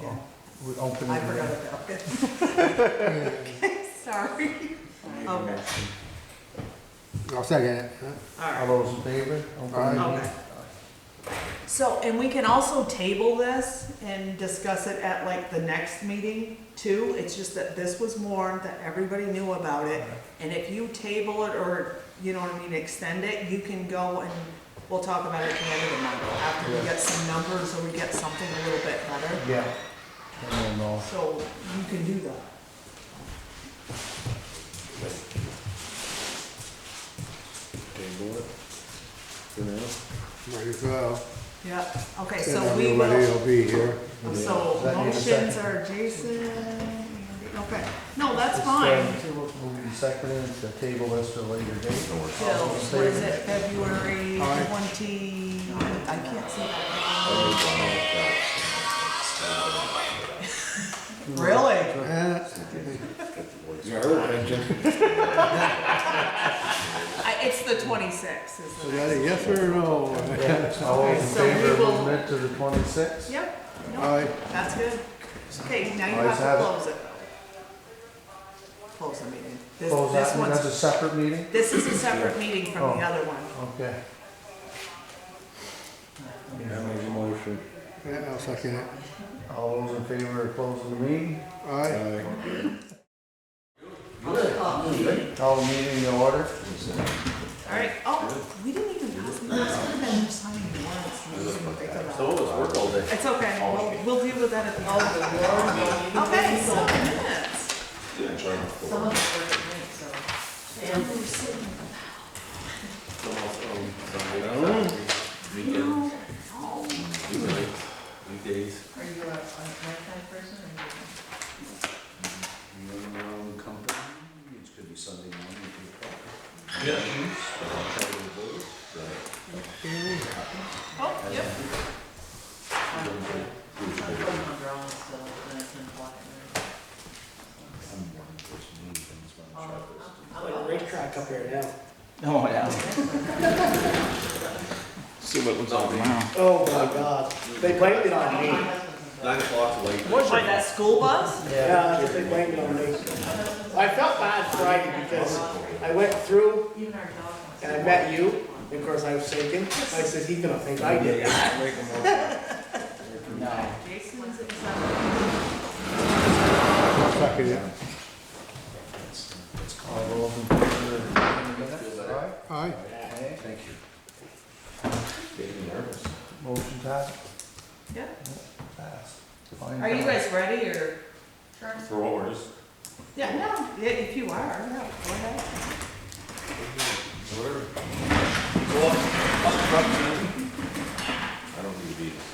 Yeah. We open I it forgot again. about it. Okay, sorry. Okay, I'll second it. all All right. those in favor? Open the Aye. meeting. Okay. So, and we can also table this and discuss it at like the next meeting too. It's just that this was warned, that everybody knew about it. And if you table it or, you know what I mean, extend it, you can go and we'll talk about it at the end of the month. After we get some numbers or we get something a little bit better. Yeah. And then I'll- So you can do that. Table it for now. Might as well. Yeah, okay, Then so we everybody will, will be here. so Does that need a motions second? are Jason, Andy, okay. No, that's It's, fine. Moving and seconded to table this to a later date. Till, All those in what is favor? it, February Aye. 20, I can't see that. Really? Yeah. You heard it, Jim. It's the 26th, Is is the that a next. yes or a no? Yeah. All those in So we favor of will- moving it to the 26th? Yep, no, Aye. that's good. Okay, now you Ayes have to have it. close it. Close the meeting. This Close that one, that's a one's, separate meeting? this is a separate meeting from the Oh. other one. Okay. Now there's a motion. Yeah, I'll second it. All those in favor of closing the meeting? Aye. Call the meeting to order. All right, oh, we didn't even pass the minutes, we've been signing warrants. and we didn't think of that. So it was work all day. It's okay, we'll deal with that at the end. Okay, so minutes. Some of us work at night, so. And we're sitting. Weekend, No. weekdays. Are you a nighttime person or you? You own your own company, it could be Sunday morning, you can call. Yeah. Oh, yep. I'm putting on drawings still, and it's 10 o'clock at night. I'm one person, doing things by Oh, myself. Like a racetrack up here now. Oh, yeah. See what was on tomorrow. Oh my God, they blamed it on me. 9 o'clock late. What, by that school bus? Yeah, they blamed it on me. I felt bad Friday because I went through Even our dog wants. and I met you, and of course I was thinking, I said, he's gonna think I did it. Jason's at 7. I'll second it. All those in favor of approving the minutes? Aye. Aye. Thank you. Getting nervous. Motion passed? Yeah. Passed. Fine. Are you guys ready or? For orders. Yeah, no, yeah, if you are, yeah, go ahead. Whatever. I don't need to be this.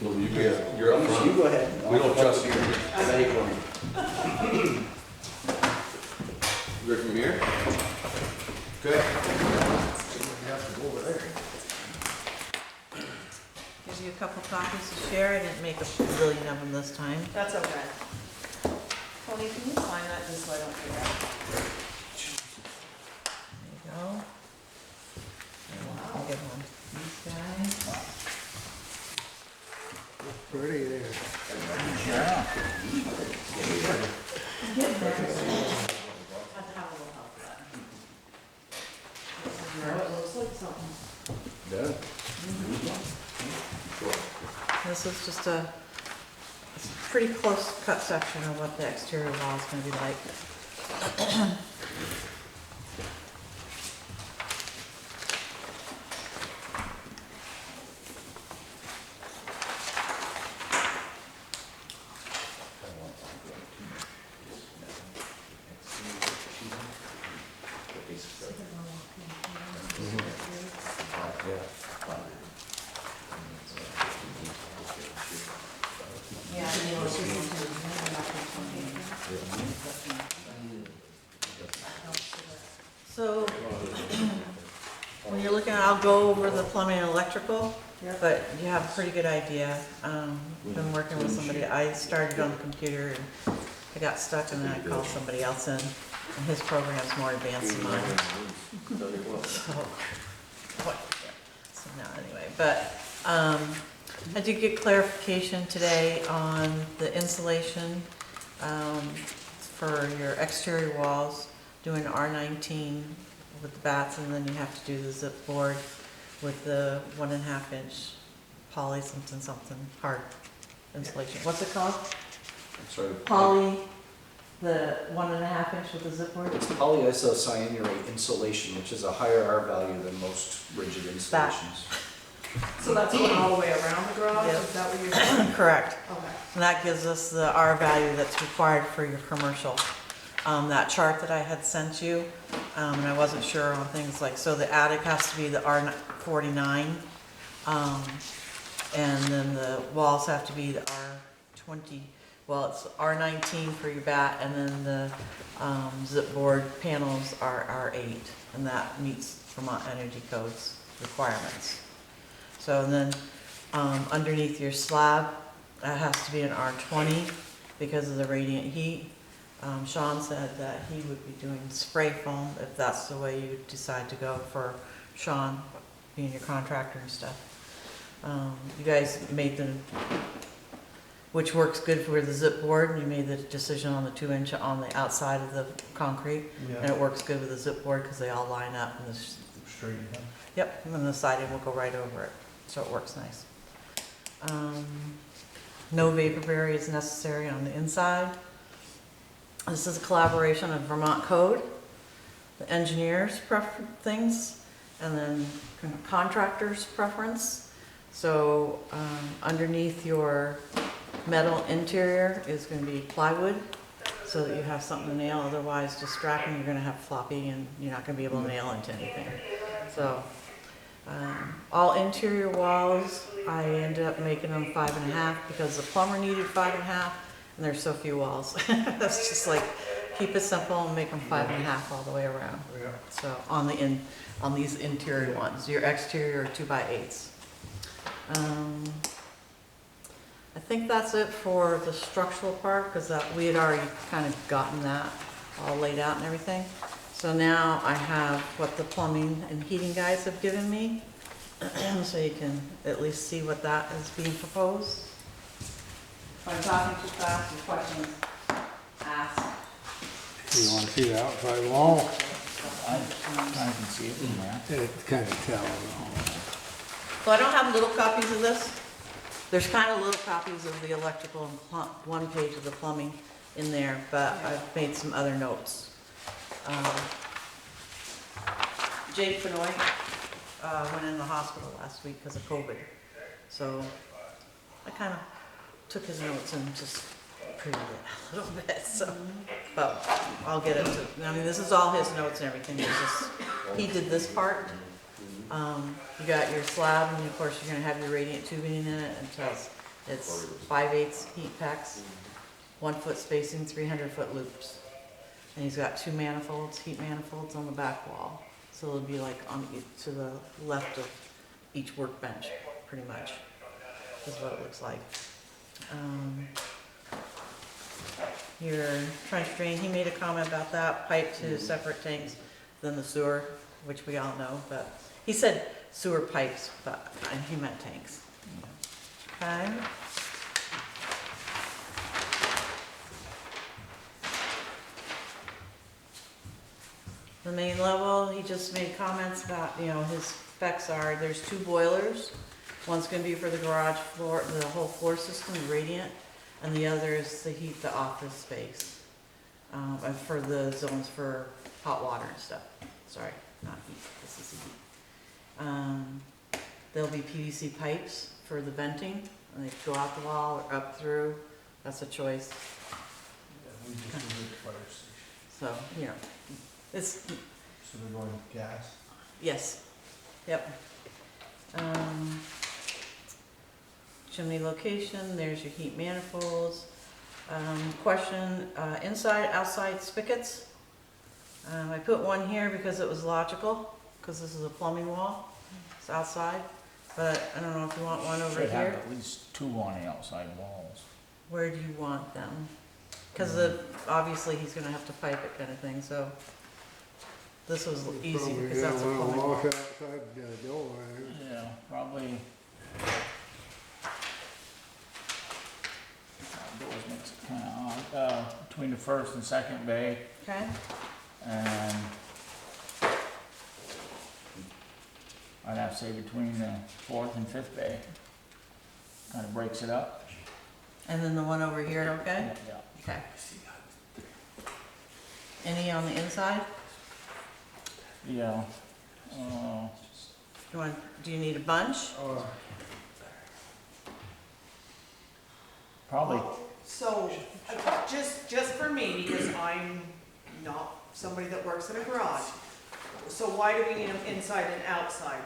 No, you guys, you're up You front. go ahead. We don't trust you. You're from here? Good. You have to go over there. Gives you a couple copies to share. I didn't make a zillion of them this time. That's okay. Tony, can you sign that just so I don't forget? There you go. I'll give one to these guys. Pretty there. Get there. Have to have a little help with that. Oh, it looks like something. Yeah. This is just a pretty close cut section of what the exterior wall is gonna be like. Yeah, you know, it's just. So, when you're looking, I'll go over the plumbing and electrical, but you have a pretty good idea. Been working with somebody, I started on the computer and I got stuck and then I called somebody else in, and his program's more advanced than mine. So, what, yeah, so now anyway, but, I did get clarification today on the insulation for your exterior walls, doing R19 with the bats, and then you have to do the zip board with the 1.5 inch poly something hard insulation. What's it called? I'm sorry. Poly, the 1.5 inch with the zip board? It's polyisocyanurate insulation, which is a higher R value than most rigid insulations. So that's going all the way around the garage, Yep. is that what you're saying? Correct. Okay. And that gives us the R value that's required for your commercial. That chart that I had sent you, and I wasn't sure on things like, so the attic has to be the R49, and then the walls have to be the R20, well, it's R19 for your bat, and then the zip board panels are R8, and that meets Vermont Energy Code's requirements. So then, underneath your slab, that has to be an R20 because of the radiant heat. Sean said that he would be doing spray foam if that's the way you decide to go for Sean, being your contractor and stuff. You guys made the, which works good for the zip board, you made the decision on the 2 inch on the outside of the concrete, and Yeah, it works good with the zip board because they all line up and the straight, yeah. yep, and then the siding will go right over it, so it works nice. No vapor barrier is necessary on the inside. This is a collaboration of Vermont Code, the engineer's things, and then contractor's preference. So underneath your metal interior is going to be plywood, so that you have something to nail. Otherwise, just strapping, you're going to have floppy, and you're not going to be able to nail into anything. So all interior walls, I ended up making them 5.5 because the plumber needed 5.5. And there's so few walls. That's just like, keep it simple and make them 5.5 all the way around. Yeah. So on these interior ones, your exterior are 2x8s. I think that's it for the structural part, because we had already kind of gotten that all laid out and everything. So now I have what the plumbing and heating guys have given me, so you can at least see what that is being proposed. If I'm talking too fast, your questions, ask. You wanna see the outside wall? I can see it from there. It's kinda tell. So I don't have little copies of this. There's kind of little copies of the electrical and one page of the plumbing in there, but I've made some other notes. Jake Benoit went in the hospital last week because of COVID. So I kind of took his notes and just improved it a little bit, so. But I'll get it to, I mean, this is all his notes and everything. It's just, he did this part. You got your slab, and of course you're gonna have your radiant tubing in it, and it's 5/8 heat packs, 1 foot spacing, 300-foot loops. And he's got 2 manifolds, heat manifolds on the back wall. So it'll be like on to the left of each workbench, pretty much, is what it looks like. Your trench drain, he made a comment about that, pipe to separate tanks than the sewer, which we all know, but he said sewer pipes, but he meant tanks. Okay. The main level, he just made comments about, you know, his specs are, there's 2 boilers. One's gonna be for the garage floor, the whole floor system, radiant, and the other is to heat the office space. And for the zones for hot water and stuff. Sorry, not heat, this is heat. There'll be PVC pipes for the venting, and they go out the wall or up through, that's a choice. We just moved the fire station, So, you know, it's, so they're going gas. yes, yep. Chimney location, there's your heat manifolds. Question, inside, outside spigots. I put one here because it was logical, because this is a plumbing wall, it's outside, but I don't know if you want one over Should have here. at least 2 on the outside walls. Where do you want them? Because obviously he's gonna have to pipe it kind of thing, so this was easy because that's a plumbing wall. Wash outside the door, Yeah, probably it's kinda odd, between the first and second bay, Okay, and I'd have to say between the fourth and fifth bay. Kinda breaks it up. and then the one over here, okay? Yeah. Okay. Any on the inside? Yeah. Do you need a bunch? Probably, So, just for me, because I'm not somebody that works in a garage, so why do we need them inside and outside?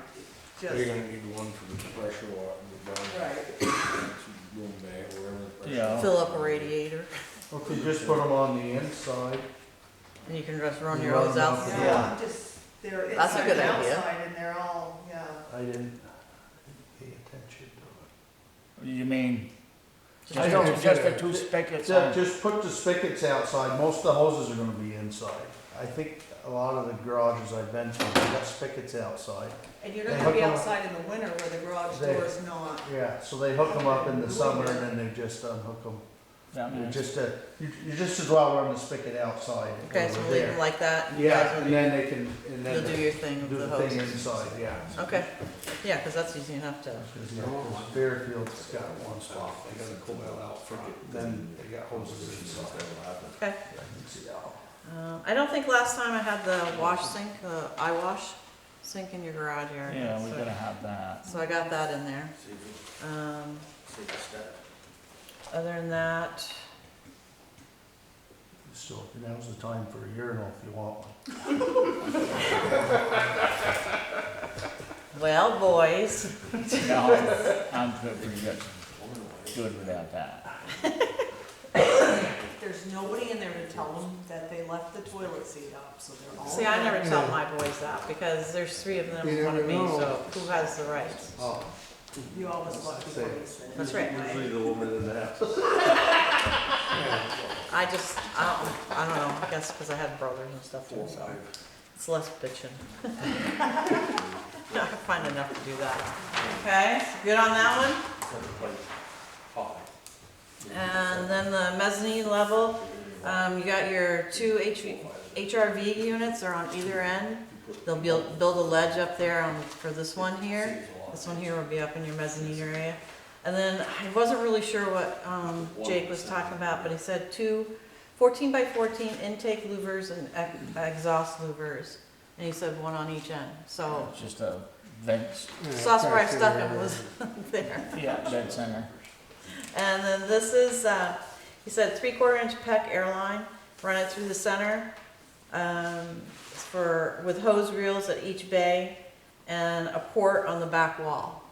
Just, You're gonna need one for the pressure water, right, room bag, wherever the pressure. Yeah. Fill up a radiator, Well, if you just put them on the inside, and you can just run You your run hose them out. out. yeah, I'm just, they're That's a inside good and idea. outside, and they're all, yeah. I didn't pay attention to you mean, I don't just the get it. two spigots it. on? Just put the spigots outside, most of the hoses are gonna be inside. I think a lot of the garages I've been to, they got spigots outside. And you're They not gonna be hook 'em up. outside in the winter where the garage They- door is not. Yeah, so they hook them up in the summer and then they just unhook them. That makes- You just as well run the spigot outside Okay, so over leave them there. like that, and you Yeah, guys and will, then they can, and you'll do then your thing do with the the thing hose. inside, yeah. Okay, yeah, cause that's easy enough to, Because Fairfield's got one spot, they gotta pull that out front, then they got hoses inside. okay. I can see how. I don't think last time I had the wash sink, eye wash sink in your garage area. Yeah, we so- gotta have that. So I got that in there. Other than that, So now's the time for a urinal if you want one. well, boys, No, I'm pretty good without that. There's nobody in there to tell them that they left the toilet seat up, so they're all. see, I never tell my boys that because there's three of them You in front of me, never know. so who has the rights? Oh. You always left before you said. That's right. Usually the woman in the house. I don't know, I guess because I had brothers and stuff too, so it's less bitching. I can find enough to do that. Okay, good on that one? And then the mezzanine level, you got your two HRV units, they're on either end. They'll build a ledge up there for this one here. This one here will be up in your mezzanine area. And then I wasn't really sure what Jake was talking about, but he said two 14x14 intake louvers and exhaust louvers. And he said one on each end. So It's just a vent, that's where I stuck him, was there. yeah, vent center. And then this is, he said 3/4 inch PEC airline, run it through the center, with hose reels at each bay and a port on the back wall.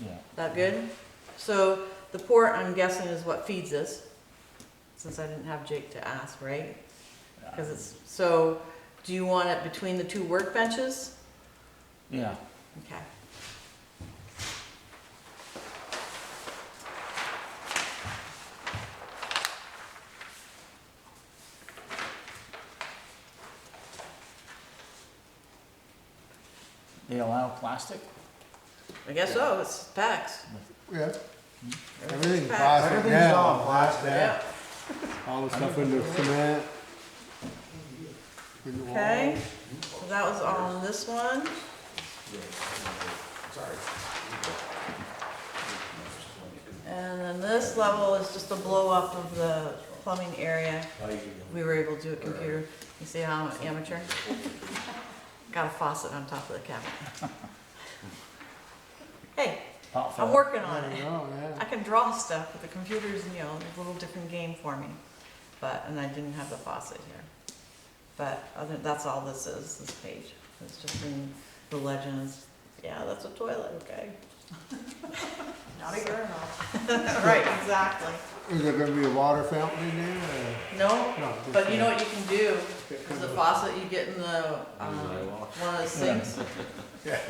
Yeah. That good? So the port, I'm guessing, is what feeds this, since I didn't have Jake to ask, right? Because it's, so do you want it between the two workbenches? Yeah, Okay. they allow plastic? I guess so, it's PECs. Yeah, Everything's everything's PECs. plastic Everything's now. on plastic. Yeah. All the stuff in the cement. in the walls. Okay, so that was on this one. And then this level is just a blow up of the plumbing area. We were able to do a computer. You see how I'm an amateur? Got a faucet on top of the cabinet. Hey, Pot I'm filler. working on I it. know, I yeah. can draw stuff, but the computer's, a little different game for me. And I didn't have the faucet here. But that's all this is, this page. It's just in the legends. Yeah, that's a toilet, okay. Not a urinal. Right, exactly. Is there gonna be a water fountain in there? or- No, No, just but you a- know what you can do? Is the faucet you get in the, one of the sinks.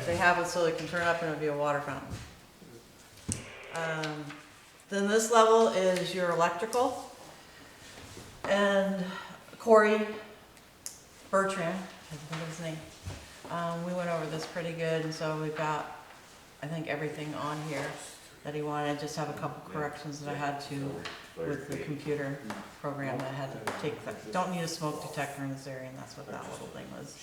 They have it so they can turn up and it'll be a water fountain. Then this level is your electrical. And Corey Bertrand, I think his name, we went over this pretty good, and so we've got, I think, everything on here that he wanted. I just have a couple corrections that I had to with the computer program that I had to take. Don't need a smoke detector in this area, and that's what that little thing was.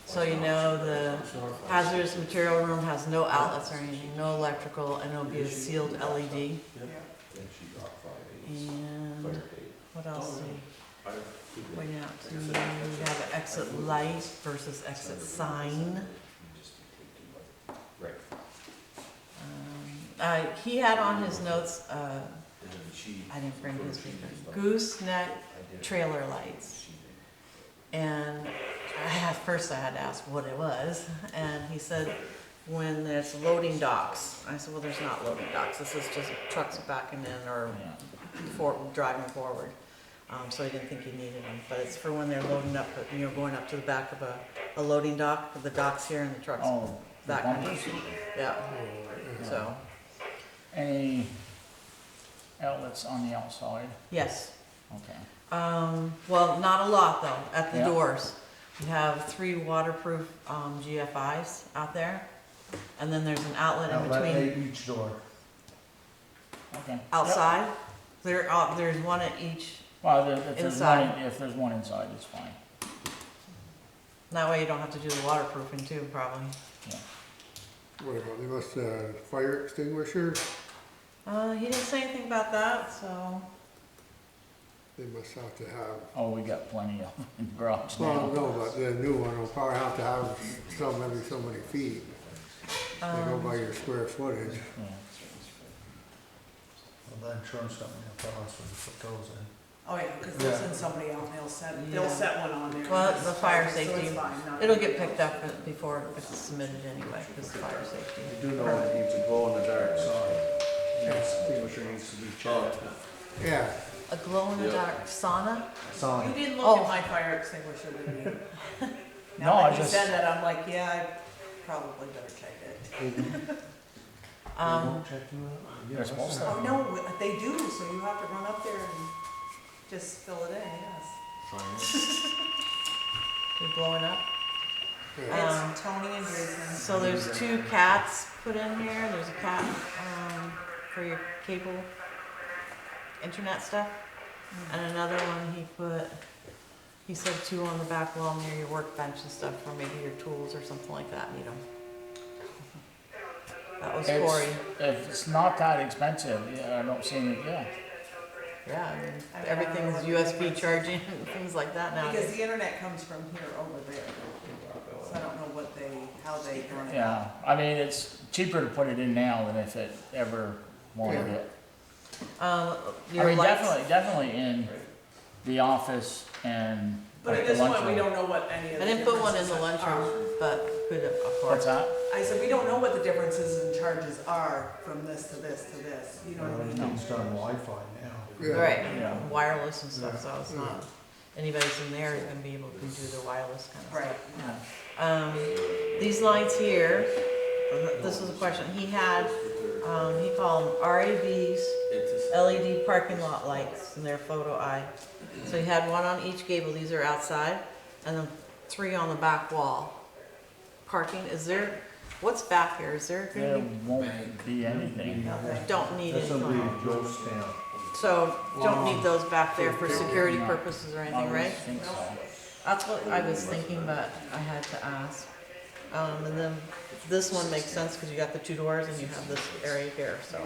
So you know, the hazardous material room has no outlets or anything, no electrical, and it'll be a sealed LED. And what else? Pointing out to you, we have an exit light versus exit sign. He had on his notes, I didn't bring his paper, gooseneck trailer lights. And first I had to ask what it was, and he said, when there's loading docks. I said, well, there's not loading docks, this is just trucks backing in or driving forward. So he didn't think he needed them, but it's for when they're loading up, you know, going up to the back of a loading dock, the dock's here and the truck's that kind of thing. Yeah, so. Any outlets on the outside? Yes. Okay. Well, not a lot though, at the Yeah. doors. We have 3 waterproof, GFIs out there. And then there's an outlet in Outlet between, each door. Okay. outside. There's one at each, Well, if there's Inside. if there's one inside, it's fine. that way you don't have to do the waterproofing too, probably. What about, they must, fire extinguisher? He didn't say anything about that, so. They must have to have, Oh, we got plenty of them in the garage well, now. no, but the new one will probably have to have some every so many feet. They go by your square footage. Yeah. Well, the insurance company will tell us when to put those in. Oh, yeah, because they'll send somebody out, and they'll Yeah. set one on there. Well, the fire So safety, it's fine, not- it'll get picked up before it's submitted anyway, because the fire safety. You do know it needs a glow in the dark sign. Extinguisher needs to be checked. Yeah, A glow-in-the-dark sauna? You Sign. didn't Oh. look at my fire extinguisher, did you? No, Now I that you just- said that, I'm like, yeah, I probably better check it. They won't check you out? They're supposed to. Oh, no, they do, so you have to run up there and just fill it in, yes. You're blowing up? It's Tony and Jason. So there's 2 cats put in here. There's a cat for your cable internet stuff. And another one he said 2 on the back wall near your workbench and stuff, or maybe your tools or something like that need them. That was Corey. If it's not that expensive, yeah, I don't see any, yeah. Yeah, I mean, everything's USB charging and things like that now. Because the internet comes from here over there. So I don't know how they run it. Yeah, I mean, it's cheaper to put it in now than if it ever wanted it. I Your mean, lights. definitely in the office and But at like the this point, we lunchroom. don't know what any of the I didn't put one in differences the lunchroom, are. but could have, of What's course. that? I said, we don't know what the differences in charges are from this to this to this, you know what I mean? Everything's done Wi-Fi now. yeah. Right, Yeah. wireless and stuff, so it's not, anybody's in there is gonna be able to do the wireless kind of Right, stuff. yeah. These lights here, this was a question, he had, he called them RABs, LED parking lot lights, and they're photo eye. So he had 1 on each gable, these are outside, and then 3 on the back wall. Parking, what's back here, is there There gonna be, won't be anything. don't need This will be anything. Joe's stamp. So, don't need those back there for security purposes or I anything, would right? think so. That's what I was thinking, but I had to ask. And then this one makes sense because you got the 2 doors and you have this area here, so.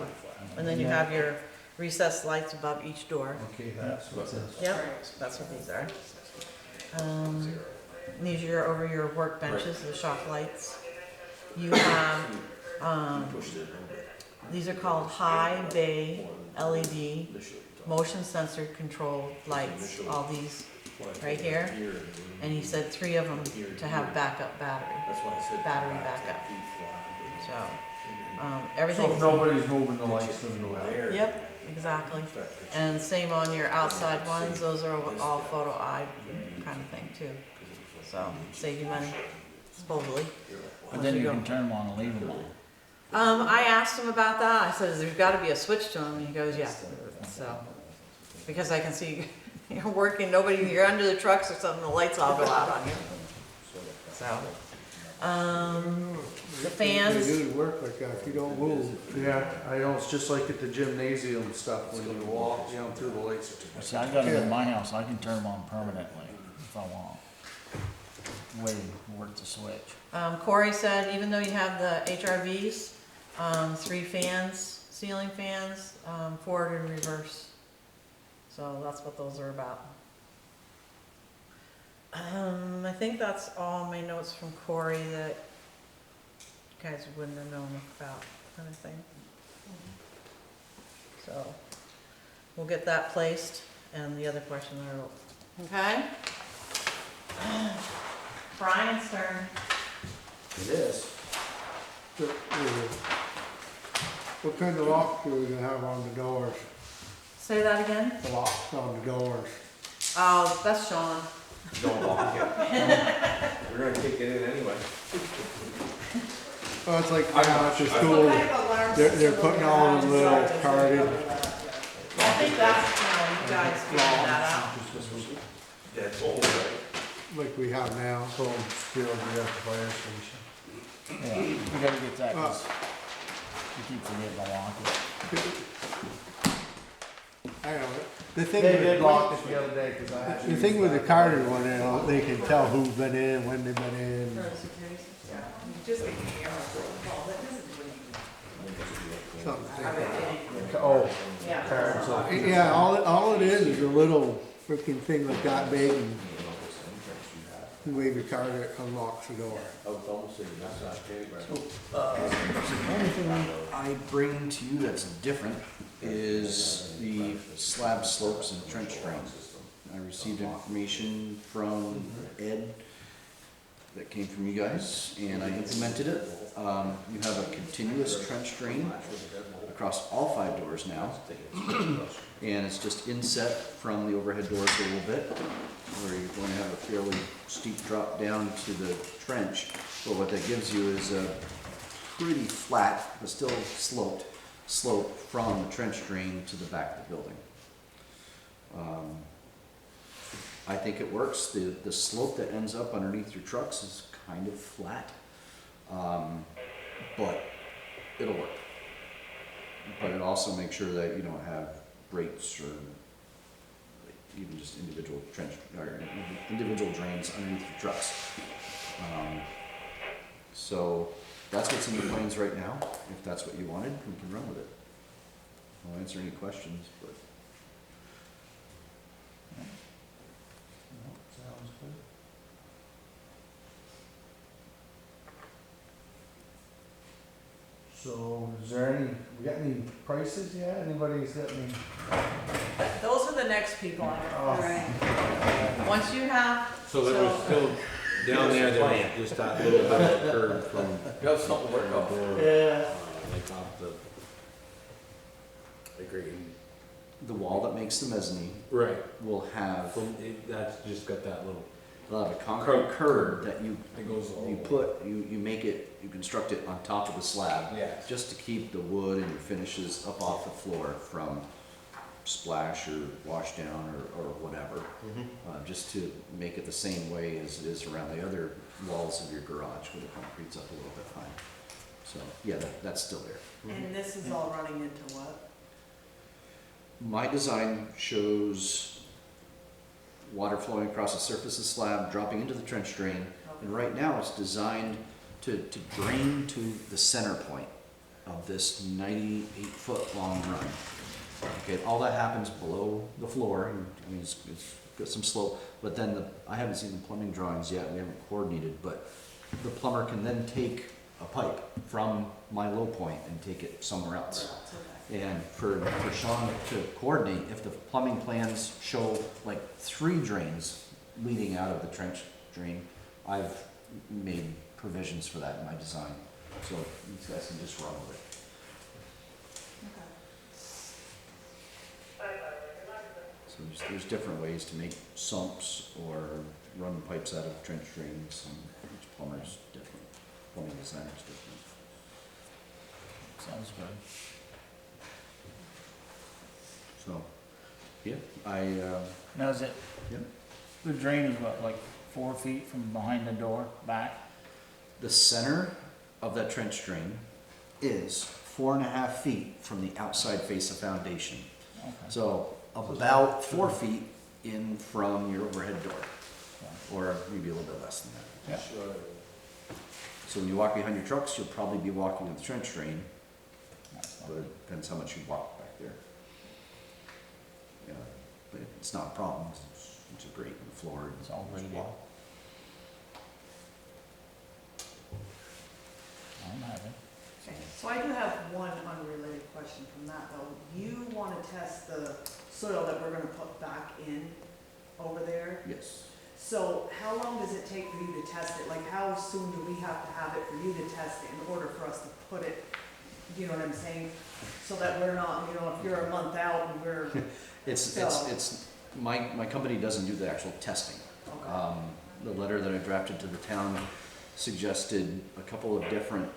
And then you have your recessed lights above each door. Okay, that's what this. Yep, that's what these are. These are over your workbenches, the shop lights. You have, these are called high bay LED, motion sensor controlled lights, all these right here. And he said 3 of them to have backup battery backup. So, everything. So if nobody's moving the lights, doesn't go out. Yep, exactly. And same on your outside ones, those are all photo eye kind of thing too. So, save you money, supposedly. But then you Unless can turn them on and leave them on. I asked him about that, I said, there's gotta be a switch to them, and he goes, yeah, so. Because I can see you're working, you're under the trucks or something, the lights all go out on you. So, the fans. They do work like that, if you don't move. Yeah, I know, it's just like at the gymnasium stuff, when you walk, you know, through the lights. See, I got them in my house, I can turn them on permanently if I want. Way to work the switch. Corey said even though you have the HRVs, 3 fans, ceiling fans, forward and reverse. So that's what those are about. I think that's all my notes from Corey that you guys wouldn't have known about, kind of thing. So we'll get that placed and the other question I wrote. Okay? Brian's turn. It is. What kind of locks are we gonna have on the doors? Say that again? The locks on the doors. Oh, that's Sean. Don't lock it. We're gonna kick it in anyway. Oh, it's like I- now at the I- school, What kind of alarm they're system putting are we all gonna the have little inside? carded. I think that's, you guys figured that out. That's old, right? like we have now. So, still, we got the fire station. Yeah, we gotta get that, 'cause you keep forgetting to lock it. I know, the thing They with, did lock it the other day, cause I had to. the use thing with the that. carded one, you know, they can tell who's been in, when they've been in. Just a camera, well, that doesn't do anything. Something. Oh, Yeah. cards, so. Yeah, all it is a little freaking thing like that big, and you wave your card, it unlocks the door. The only thing I bring to you that's different is the slab slopes and trench drains. I received information from Ed that came from you guys, and I implemented it. You have a continuous trench drain across all 5 doors now. And it's just inset from the overhead doors a little bit, where you're going to have a fairly steep drop down to the trench. But what that gives you is a pretty flat, but still slope from the trench drain to the back of the building. I think it works. The slope that ends up underneath your trucks is kind of flat, but it'll work. But it also makes sure that you don't have breaks or even just individual trench or individual drains underneath your trucks. So that's what's in the plans right now. If that's what you wanted, we can run with it. I'll answer any questions, but. Sounds good. So, is there any, we got any prices yet? Anybody's got any? Those are the next people on it. Oh. Once you have, So there was still, down there, there was just that little bit of curve from. You have something to work off. Yeah. Like off the. Agree. The wall that makes the mezzanine Right, will have that's just got that little. a concrete curb that It goes all. you make it, you construct it on top of the slab. Yeah. Just to keep the wood and your finishes up off the floor from splash or wash down or whatever. Just to make it the same way as it is around the other walls of your garage where the concrete's up a little bit high. So, yeah, that's still there. And this is all running into what? My design shows water flowing across the surface of the slab, dropping into the trench drain, and right now it's designed to drain to the center point of this 98-foot long run. Okay, all that happens below the floor, and I mean, it's got some slope, but then I haven't seen the plumbing drawings yet, we haven't coordinated, but the plumber can then take a pipe from my low point and take it somewhere else. And for Sean to coordinate, if the plumbing plans show like 3 drains leading out of the trench drain, I've made provisions for that in my design. So these guys can just run with it. So there's different ways to make sumps or run pipes out of trench drains, and each plumber's different, plumbing designer's different. Sounds good. So, yeah, Now is it, Yep. the drain is what, like 4 feet from behind the door back? the center of that trench drain is 4.5 feet from the outside face of foundation. Okay. So about 4 feet in from your overhead door, or maybe a little bit less than that. Yeah. So when you walk behind your trucks, you'll probably be walking in the trench drain, That's fine. but it depends how much you walk back there. Yeah, but it's not a problem, 'cause it's a grate and floor. It's all graded. I'm happy. Okay, so I do have one unrelated question from that though. You wanna test the soil that we're gonna put back in over there? Yes. So how long does it take for you to test it? Like how soon do we have to have it for you to test it in order for us to put it, you know what I'm saying? So that we're not, you know, if you're a month out and we're, It's, my company doesn't do the actual testing. okay, The letter that I drafted to the town suggested a couple of different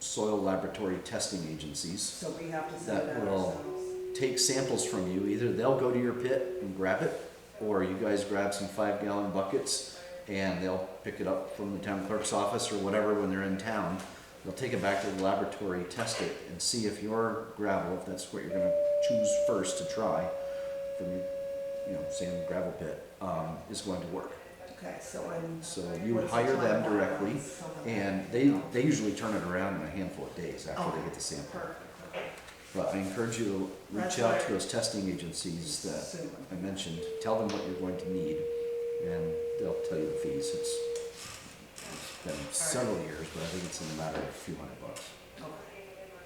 soil laboratory testing agencies so we have to send that that will ourselves? take samples from you. Either they'll go to your pit and grab it, or you guys grab some 5-gallon buckets and they'll pick it up from the town clerk's office or whatever when they're in town. They'll take it back to the laboratory, test it, and see if your gravel, if that's what you're gonna choose first to try from your, you know, sand gravel pit, is going to work. Okay, so and. So you would what's the hire them timeline? directly, Something and like they usually turn it around in a handful of days after they Okay. get the sample. Perfect, okay. But I encourage you to That's reach out what to those testing agencies that Assuming. I mentioned, tell them what you're going to need, and they'll tell you the fees. It's been several years, but I think it's in a matter of a few $100. Okay,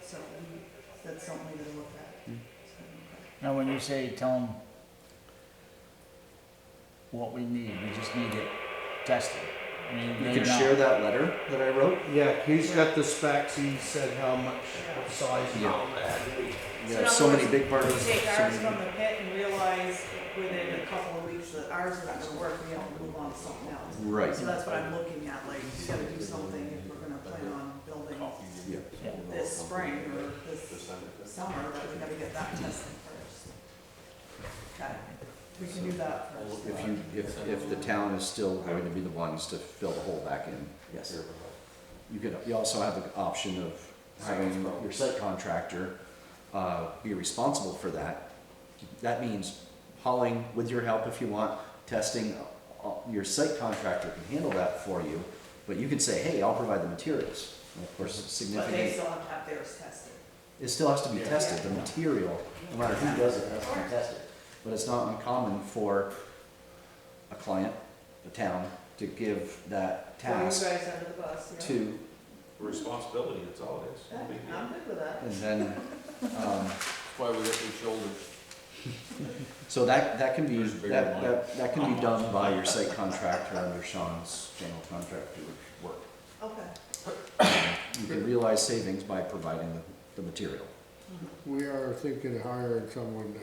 so that's something we gotta look at. Hmm. Okay. Now, when you say tell them what we need, we just need it tested. I mean, You they're can not- share that letter that I wrote. Yeah, he's got the specs, he said how much, what size and Yeah. all that. You have so many big parties. We take so ours many- from the pit and realize within a couple of weeks that ours is not gonna work, we have to move on to something else. Right. So that's what I'm looking at, like, we gotta do something if we're gonna plan on building Yeah. Yeah. this spring or this summer, that we gotta get that tested first. Okay, we can do that first. If the town is still going to be the ones to fill the hole back in, yes. You also have the option of having your site contractor be responsible for that. That means hauling with your help if you want, testing. Your site contractor can handle that for you, but you can say, hey, I'll provide the materials. And of course, But they significant, still have to have theirs tested. it still has to be tested, the material, no matter who does it, has to be tested. But it's not uncommon for a client, a town, to give that Throw you task guys under the bus, yeah. to, Responsibility, that's all it is. Yeah, No big deal. I'm good with that. and then, That's why we got these shoulders. so that can be, that can be done by your site contractor under Sean's general contractor work. Okay. You can realize savings by providing the material. We are thinking of hiring someone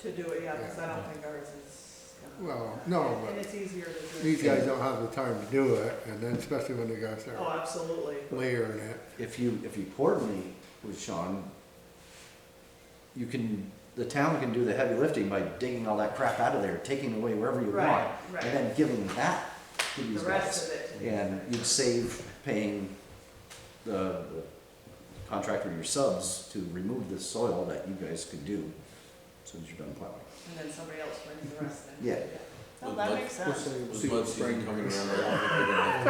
To do it, yeah, because I don't think ours is gonna. well, no, And but it's easier to do. these guys don't have the time to do it, and then especially when they gotta Oh, start absolutely. layering it. If you coordinate with Sean, the town can do the heavy lifting by digging all that crap out of there, taking away wherever you Right, want, right. and then giving that to these The rest guys. of it. And you'd save paying the contractor, your subs, to remove the soil that you guys could do as soon as you're done plowing. And then somebody else brings the rest in. Yeah. Well, that makes sense. With mud season coming around, I don't think we're gonna have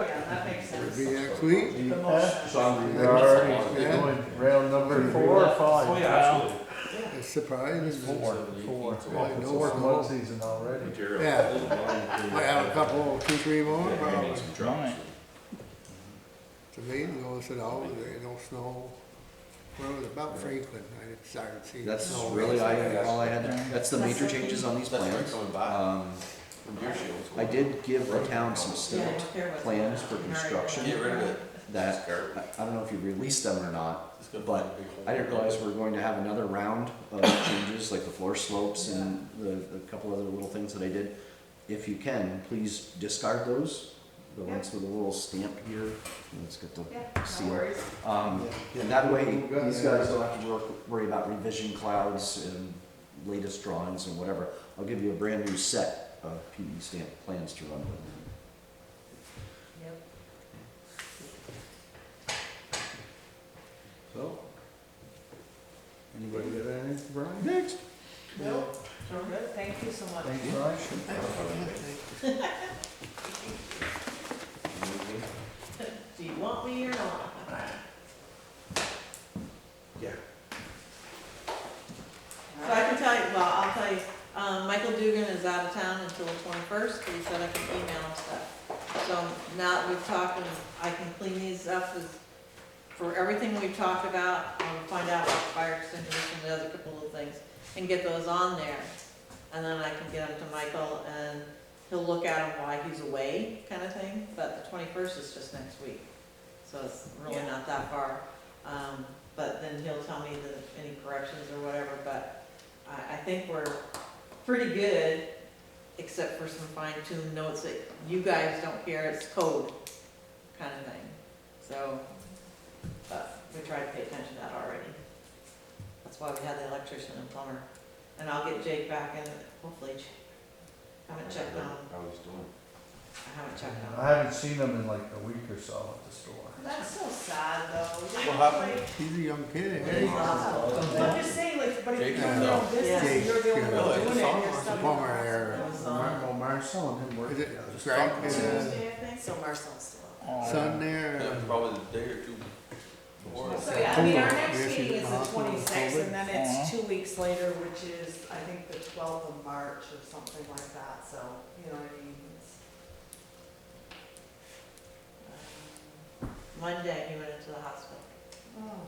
Yeah, that makes sense. Be next week. The most. to. We're already going round number 4 or 5. Oh, yeah, absolutely. It's surprising. Four. Like, no work It's from home. mud season already. Material. Yeah. Might have a couple, 2, 3 more, probably. Some drops. Right. It's amazing, all this at all, there ain't no snow. Well, it was about Franklin, I started seeing That's snow. really all I had, that's the major changes on these That's right, plans. coming back from Deer Shields. I did give the town some stamped plans for construction Get rid of it. that, I don't know if you released them or not, It's gonna but be a big hole. I didn't realize we were going to have another round of changes, like the floor slopes and the couple other little things that I did. If you can, please discard those, the ones with a little stamp here, let's get the Yeah, no seal. worries. And that way, these guys don't have to worry about revision clouds and latest drawings and whatever. I'll give you a brand new set of PE stamp plans to run with. Yep. Anybody got anything, Brian? Next. No, good, thank you so much. Thanks, Brian. Do you want me or not? Yeah. So I can tell you, well, I'll tell you, Michael Dugan is out of town until the 21st, he said I can email him stuff. So now that we've talked, and I can clean these up for everything we've talked about, I'll find out about fire extinguishers and the other couple of things, and get those on there. And then I can get them to Michael, and he'll look at them while he's away, kind of thing, but the 21st is just next week. So it's really not that far. But then he'll tell me any corrections or whatever, but I think we're pretty good, except for some fine-tuned notes that you guys don't care, it's code kind of thing. So, but we tried to pay attention to that already. That's why we had the electrician and plumber. And I'll get Jake back in, hopefully. Haven't checked on him. How he's doing. I haven't checked on I him. haven't seen them in like a week or so at the store. That's so sad though. What happened? He's a young kid, Yeah, eh? he's awesome. I'm just saying, like, but if Jake you're is, your own business, Jake, you're the only yeah. one doing it, you're The stuck in plumber the there. It was, Well, Marcel and him work Is it together. Greg, Tuesday, I think. So Marcel's still. Oh, son there? Yeah, probably the day or two before. So yeah, I mean, our next Yes, meeting you- is the 26th, and then it's Uh-huh. 2 weeks later, which is, I think, the 12th of March or something like that, so, you know what I mean? Monday, he went into the hospital, Oh.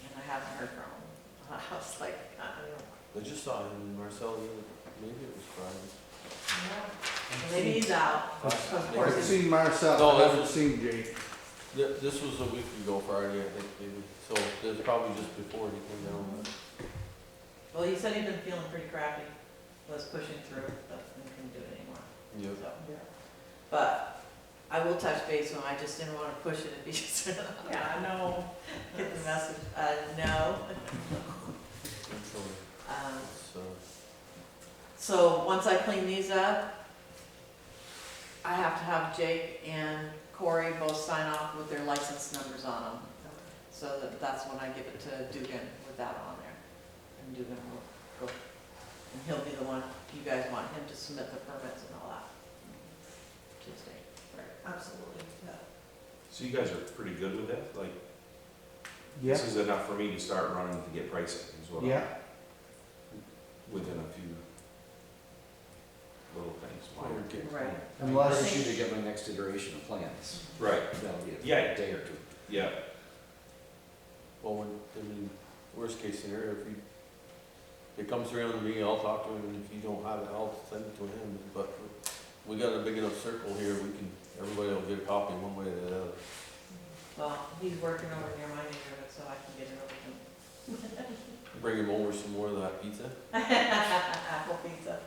and I haven't heard from him. I was like, I don't know. I just saw him in Marcel, maybe it was Friday. Maybe he's out. Of I've course, he's- seen Marcel, No, I that haven't was- seen Jake. This was a week ago Friday, I think, maybe, so it's probably just before he came down. well, he said he'd been feeling pretty crappy, was pushing through, but he couldn't do it anymore, Yep. so. But I will touch base with him, I just didn't wanna push it if he just, Yeah, no. get the message, no. So, So, once I clean these up, I have to have Jake and Corey both sign off with their license numbers on them. So that's when I give it to Dugan with that on there. And Dugan will go, and he'll be the one, you guys want him to submit the permits and all that. Tuesday. Absolutely, yeah. So you guys are pretty good with that? Like, Yeah, this is enough for me to start running to get pricing, is what yeah. within a few little things. minor things. Right. I Unless- encourage you to get my next iteration of plans. Right, That'll be a Yeah. day or two. yeah. well, worst case scenario, if it comes around to me, I'll talk to him, and if you don't have it, I'll send it to him, but we got a big enough circle here, everybody will get a copy one way or the other. Well, he's working over near my neighborhood, so I can get it over to him. Bring him over some more of that pizza, Apple pizza.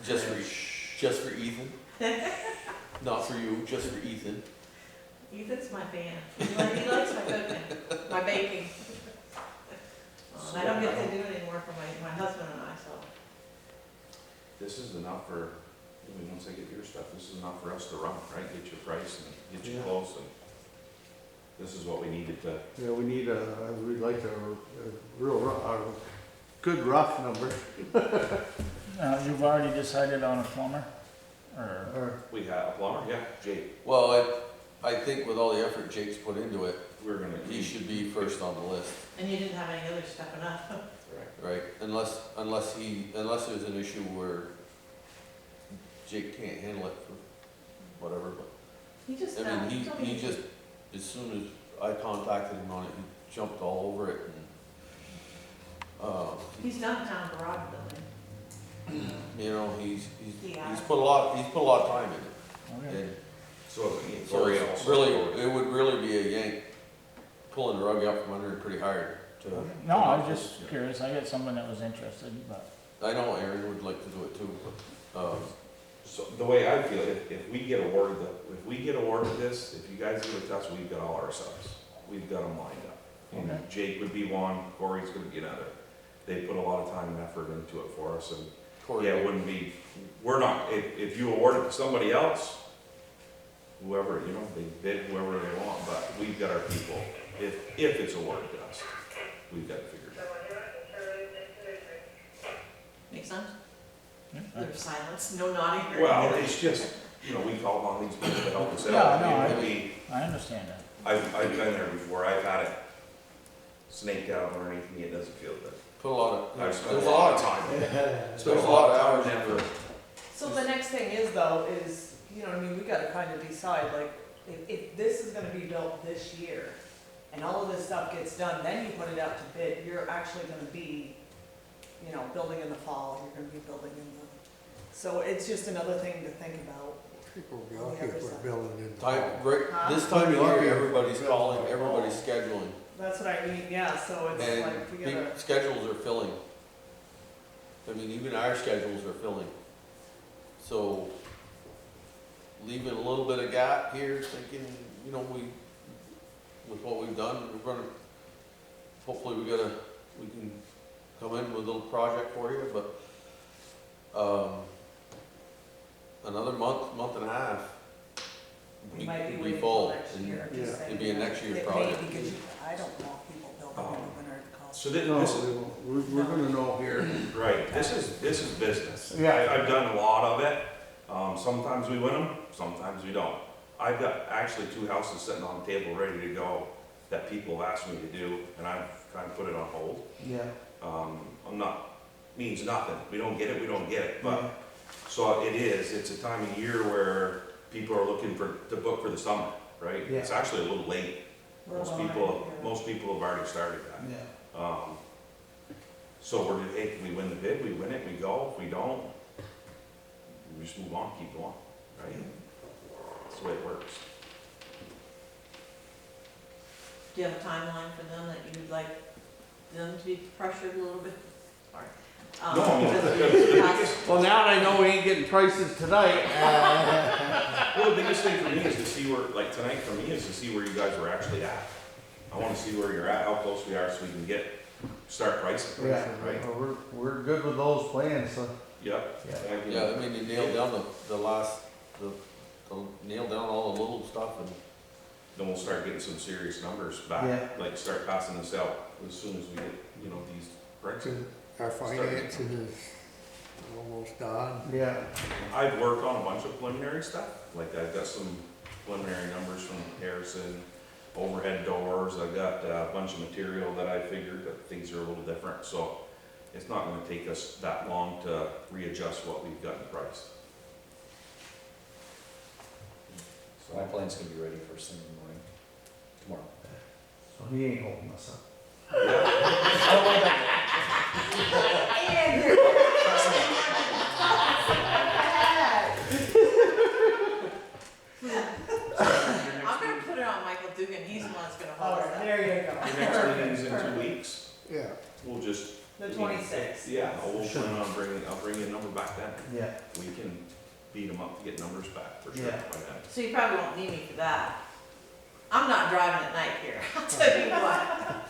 just for Ethan. Not for you, just for Ethan. Ethan's my fan. He likes my cooking, my baking. And I don't get to do it anymore for my husband and I, so. This is enough for, I mean, once I get your stuff, this is enough for us to run, right? Get your price and get you Yeah. close, and this is what we needed to, Yeah, we need we'd like a good rough number, Now, you've already decided on a plumber, or, or, we have a plumber, yeah, Jake, Well, I think with all the effort Jake's put into it, we're gonna. he should be first on the list, And you didn't have any others stepping up. right? Unless there's an issue where Jake can't handle it for whatever, but, He just, I mean, he just, as soon as I contacted him on it, he jumped all over it, and, he's done town garage building. you know, he's Yeah. put a lot of time in it. okay. And So, so it's really, it would really be a yank, pulling the rug out from under him pretty hard to. No, I was just curious, I got someone that was interested, but, I know Aaron would like to do it too, but, so the way I feel, if we get awarded this, if you guys give it to us, we've got all our subs. We've got them lined up. And Okay. Jake would be one, Corey's gonna be another. They put a lot of time and effort into it for us, and Corey, yeah, it wouldn't be, we're not, if you award it to somebody else, whoever, they bid whoever they want, but we've got our people, if it's awarded to us, we've got to figure it out. Make sense? Yeah. There's silence, no nodding or Well, anything. it's just, you know, we call on these people to help us out. Yeah, no, I mean, I understand that. I've been there before, I've had it snaked out or anything, it doesn't feel good. Put a lot of, I've spent there's a lot of time. There's a lot of hours in it. So the next thing is though, is, you know, what I mean, we gotta kind of decide, like, if this is gonna be built this year, and all of this stuff gets done, then you put it out to bid, you're actually gonna be, you know, building in the fall, you're gonna be building in the, so it's just another thing to think about. People will be lucky if we're building in the Time, fall. right, this time of year, everybody's calling, everybody's scheduling, That's what I mean, yeah, so it's and like, we big gotta, schedules are filling. I mean, even our schedules are filling. So, leaving a little bit of gap here, thinking, you know, with what we've done, we're gonna, hopefully we can come in with a little project for you, but, another month and a half, we might be we waiting fall, till next and year, yeah. just saying. it'd be a next year's It may project. because I don't know if people build in the winter cost. So No, this is, we're gonna know here. right, this is business. Yeah. I've done a lot of it, sometimes we win them, sometimes we don't. I've got actually 2 houses sitting on the table ready to go that people have asked me to do, and I've kind of put it on hold. Yeah. I'm not, means nothing, we don't get it, we don't get it, Yeah. but, so it's a time of year where people are looking to book for the summer, right? Yeah. It's actually a little late, We're most behind, people yeah. have already started that. Yeah. So we're, hey, if we win the bid, we win it, we go, if we don't, we just move on, keep going, right? That's the way it works. Do you have a timeline for them that you'd like them to be pressured a little bit? Sorry. No, I mean, because the we biggest, passed- Well, now I know we ain't getting prices tonight. well, the biggest thing for me is to see where, like tonight for me, is to see where you guys are actually at. I wanna see where you're at, how close we are, so we can start pricing. Yeah, Right? well, we're good with those plans, so. Yep. Yeah. Yeah, I mean, they nailed down the nailed down all the little stuff, and Then we'll start getting some serious numbers Yeah. back, like start passing this out as soon as we get, you know, these prices. Our finances is almost done. Yeah. I've worked on a bunch of preliminary stuff, like I've got some preliminary numbers from Harrison, overhead doors, I've got a bunch of material that I figured that things are a little different, so it's not gonna take us that long to readjust what we've got in price. So my plan's gonna be ready first thing in the morning, tomorrow. So he ain't holding us up. I'm gonna put it on Michael Dugan, he's the one that's gonna hold Oh, it up. there you Your next go. meeting's in 2 weeks, Yeah. we'll just. The 26th. Yeah, we'll plan on I'll bring you a number back then. Yeah. We can beat them up to get numbers back for sure Yeah. by then. So you probably won't need me for that. I'm not driving at night here, I'll tell you what.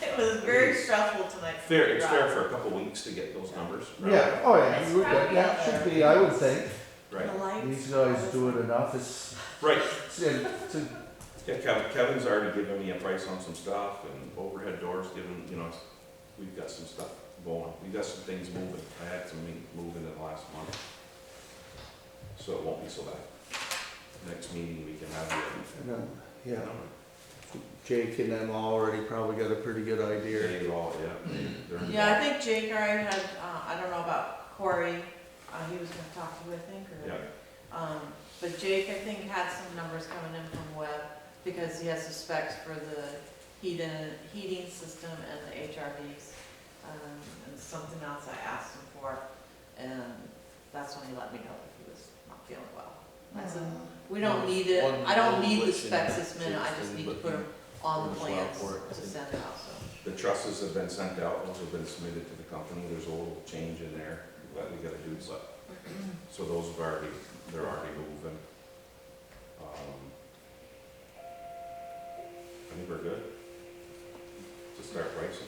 It was very stressful tonight. for me Fair, to it's drive. fair for a couple weeks to get those numbers. right? Yeah, oh yeah, you would, yeah, should be, I would think. Right, The lights. These guys do it enough, it's, right. it's a- Yeah, Kevin's already given me a price on some stuff and overhead doors, given, you know, we've got some stuff going. We've got some things moving. I had some moving in the last month. So it won't be so bad. Next meeting, we can have you. yeah, Jake and them already probably got a pretty good idea. They all, yeah. they're Yeah, I involved. think Jake already had, I don't know about Corey, he was gonna talk to you, I think, or. Yeah. But Jake, I think, had some numbers coming in from Webb, because he has the specs for the heating system and the HRVs. And something else I asked him for, and that's when he let me know that he was not feeling well. I said, we don't need it, I don't need the specs this minute, I just need to put them on the plans to send out, so. The trusses have been sent out, those have been submitted to the company. There's a little change in there that we gotta do, but, so those have they're already moving. I think we're good to start pricing.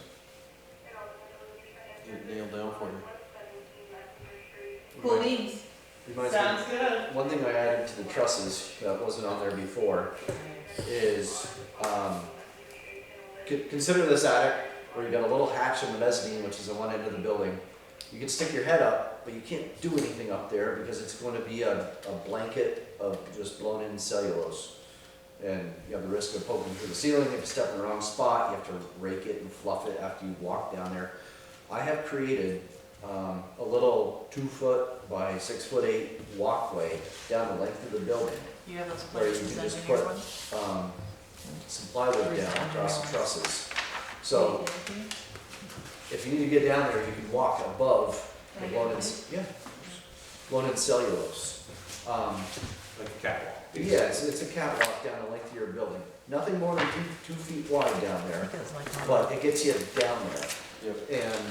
get nailed down for you. Cool beans. Reminds me, Sounds good. one thing I added to the trusses that wasn't on there before is, consider this attic where you got a little hatch in the mezzanine, which is on one end of the building. You can stick your head up, but you can't do anything up there because it's going to be a blanket of just blown in cellulose. And you have the risk of poking through the ceiling. If you step in the wrong spot, you have to rake it and fluff it after you walk down there. I have created a little 2-foot by 6'8" walkway down the length of the building, You have those where you places can in just your put one? some plywood down across the trusses. So if you need to get down there, you can walk above the blown in cellulose. Like a catwalk. Yeah, it's a catwalk down the length of your building. Nothing more than 2 feet wide down there, but it gets you down there. Yep. And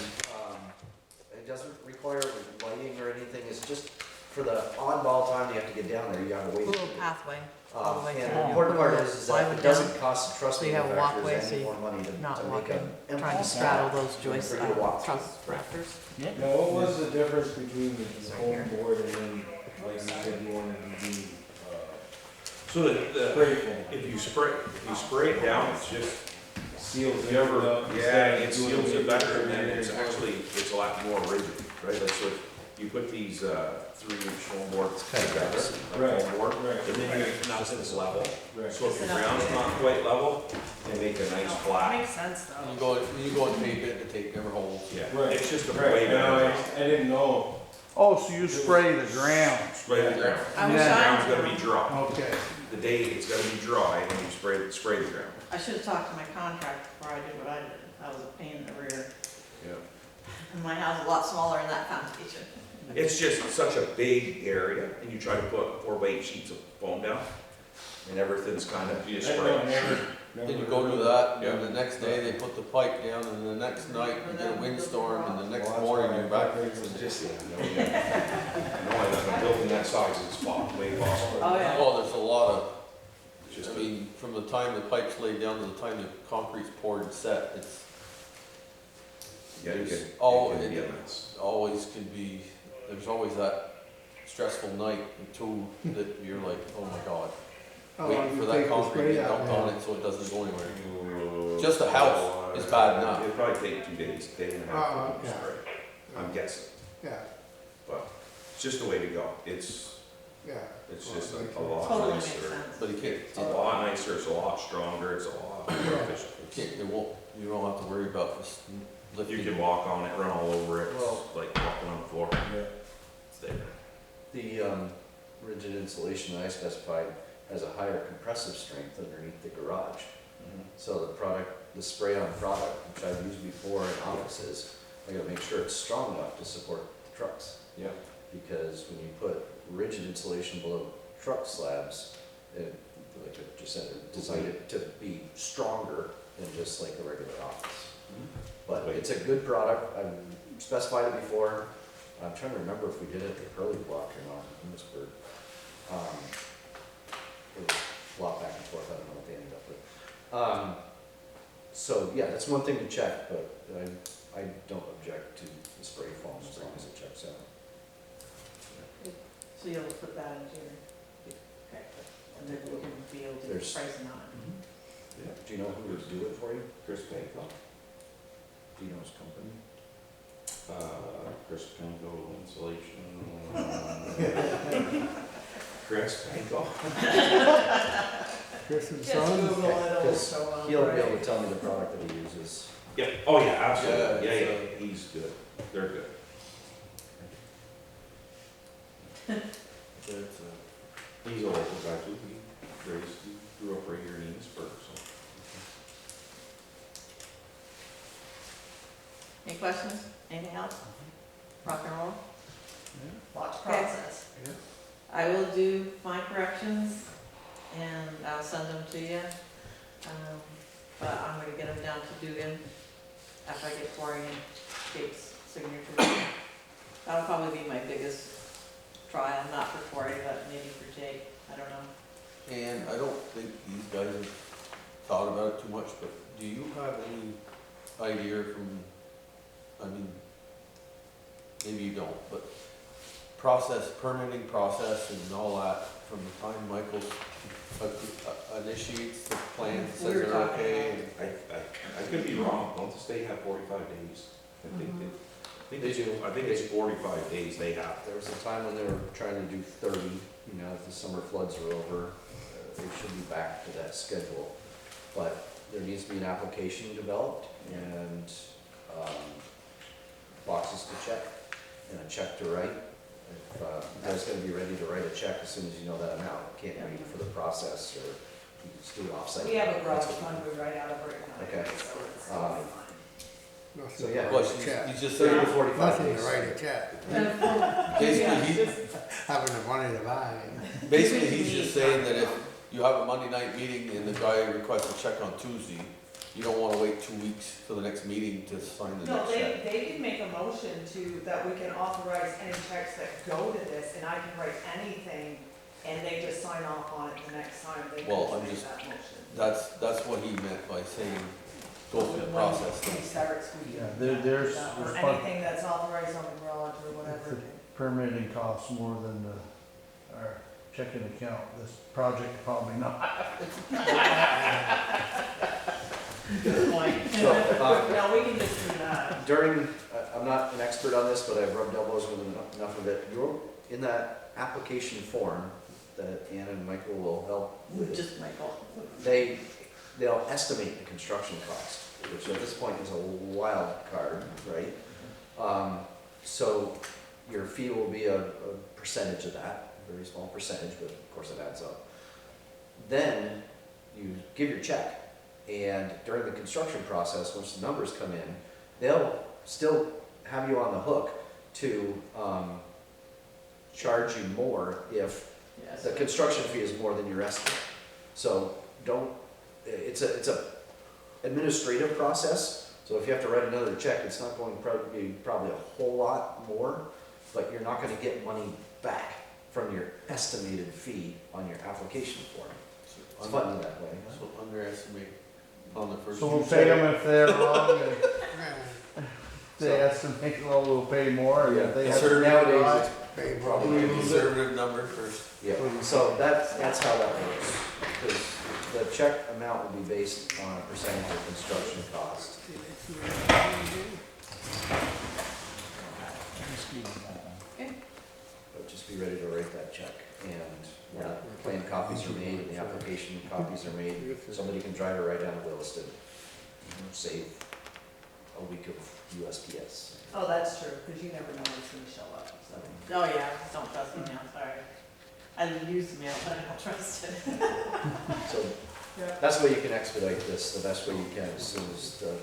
it doesn't require lighting or anything, it's just for the oddball time you have to get down there, you gotta wait. Little pathway all the way And through. the important part is that Plywood it doesn't down, cost the trust so you have a walkway, manufacturers so any you more money to not make walking, an empty trying to slab straddle those joists, for you to walk through. truss rafters. Yeah. Now, what was the difference between the Right foam here. board and then, like you said, you wanted to do, So spray foam? if you spray it down, it's just, Seals if you ever, it up yeah, instead it of doing seals it it better, and then there. it's actually, it's a lot more rigid, right? Like, so if you put these 3-inch foam boards together, Right, a foam board, right. and then you get nothing's level. Right. So if your ground's not quite level, they make a nice flat. Makes sense though. You go and tape it, the tape never holds. Yeah, Right. it's just a Right, way now, better. I didn't know. Oh, so you spray the ground? Spray the ground. I The wish ground's I, gotta be dry. Okay. The day it's gotta be dry, and you spray the ground. I should have talked to my contractor before I did what I did. That was a pain in the rear. Yeah. And my house is a lot smaller than that foundation. It's just such a big area, and you try to put 4x8 sheets of foam down, and everything's kind of, you just I spray. never. Then you go to that, Yeah. and the next day they put the pipe down, and the next night you get a windstorm, and the next Well, that's morning why you're I back. thought It's just, no, I'm building that size, it's way possible. Oh, yeah. Oh, there's a lot of, It's just I mean, from the time the pipe's laid down to the time the concrete's poured and set, it's yeah, you there's can, all- it can be a mess. always can be, there's always that stressful night or two that you're like, oh my god. How long Waiting does for it that take to concrete spray to that dump now? on it so it doesn't go anywhere. Just a house is bad enough. It'll probably take 2 days, day and a half Oh, to okay. spray, I'm guessing, Yeah, but it's just the way to go. It's yeah. just a lot Totally makes nicer. sense. But you can't, It's a lot nicer, it's a lot stronger, it's a lot more efficient. it won't, you don't have to worry about just lifting. You can walk on it, run all over it, Well- it's like walking on the floor. Yeah. It's there. The rigid insulation that I specified has a higher compressive strength underneath the garage. So the product, the spray-on product, which I've used before in offices, I gotta make sure it's strong enough to support the trucks. Yeah. Because when you put rigid insulation below truck slabs, it, like I just said, it designed it to be stronger than just like a regular office. But it's a good product, I've specified it before, I'm trying to remember if we did it at the Curly Block or not in Lewisburg. It was a lot back and forth, I don't know what they ended up with. So, yeah, that's one thing to check, but I don't object to the spray foam as long as it checks out. So you'll put that into your, okay, and then we can be able to There's- price it on Do you know who would do it for you? Chris Panko. Do you know his company? Chris Panko insulation. Chris Panko. Chris and Just Sons? Google it over, Because so he'll be able to tell me the product that he uses. Yeah, oh yeah, absolutely, Yeah, yeah, he's good, they're good. He's a local guy too, he grew up right here in Enosburg, so. Any questions? Anything else? Rock and roll? Watch Okay. process. I will do my corrections and I'll send them to you. But I'm gonna get them down to Dugan after I get Cory and Jake's signature. That'll probably be my biggest trial, not for Cory, but maybe for Jake, I don't know. And I don't think these guys have thought about it too much, but do you have any idea from, I mean, maybe you don't, but permitting process and all that, from the time Michael initiates the plan, says We were they're talking okay. and- I could be wrong, don't the state have 45 days? I think Mhm. They do. I think it's 45 days they have. There was a time when they were trying to do 30, you know, if the summer floods are over, they should be back to that schedule. But there needs to be an application developed and boxes to check and a check to write. If you guys gonna be ready to write a check as soon as you know that amount, can't wait for the process, or you can just do it offsite. We have a garage That's what- fund we write out of right now. Okay. So it's Um, fine. So, yeah. Well, Check. he's just 30 saying, to 45 Nothing days. to write a check, basically, having the money to buy it. basically, he's just saying that if you have a Monday night meeting and the guy requests a check on Tuesday, you don't wanna wait 2 weeks for the next meeting to sign the No, next check. they can make a motion to, that we can authorize any checks that go to this, and I can write anything, and they just sign off on it the next time they Well, can I'm make just- that motion. That's what he meant by saying, go through the process. When he starts, we. Yeah, there's Or part- anything that's authorized on the garage or whatever. Permitting costs more than our checking account, this project probably not. Good point. So, No, we can just do that. during, I'm not an expert on this, but I've rubbed elbows with enough of it. You're in that application form that Ann and Michael will help with. Just Michael. They'll estimate the construction cost, which at this point is a wild card, right? So your fee will be a percentage of that, a very small percentage, but of course it adds up. Then you give your check, and during the construction process, once the numbers come in, they'll still have you on the hook to charge you more if Yes. the construction fee is more than your estimate. So don't, it's a administrative process, so if you have to write another check, it's not going to be probably a whole lot more, but you're not gonna get money back from your estimated fee on your application form. It's funny that way. Huh? So underestimate on the first. So we'll two pay them checks. if they're wrong, and they estimate, well, we'll pay more, and if they have to Nowadays, nowadays. Pay Probably probably. Conservative number first. Yeah, so that's how that works. Because the check amount will be based on a percentage of construction cost. Just leave it that way. But just be ready to write that check. And when the plan copies are made and the application copies are made, somebody can drive it right down to Williston. Save a week of USPS. Oh, that's true, because you never know when it's gonna show up, so. Oh, yeah, don't trust me now, sorry. I use mail, but I don't trust it. So that's the way you can expedite this, the best way you can, as soon as the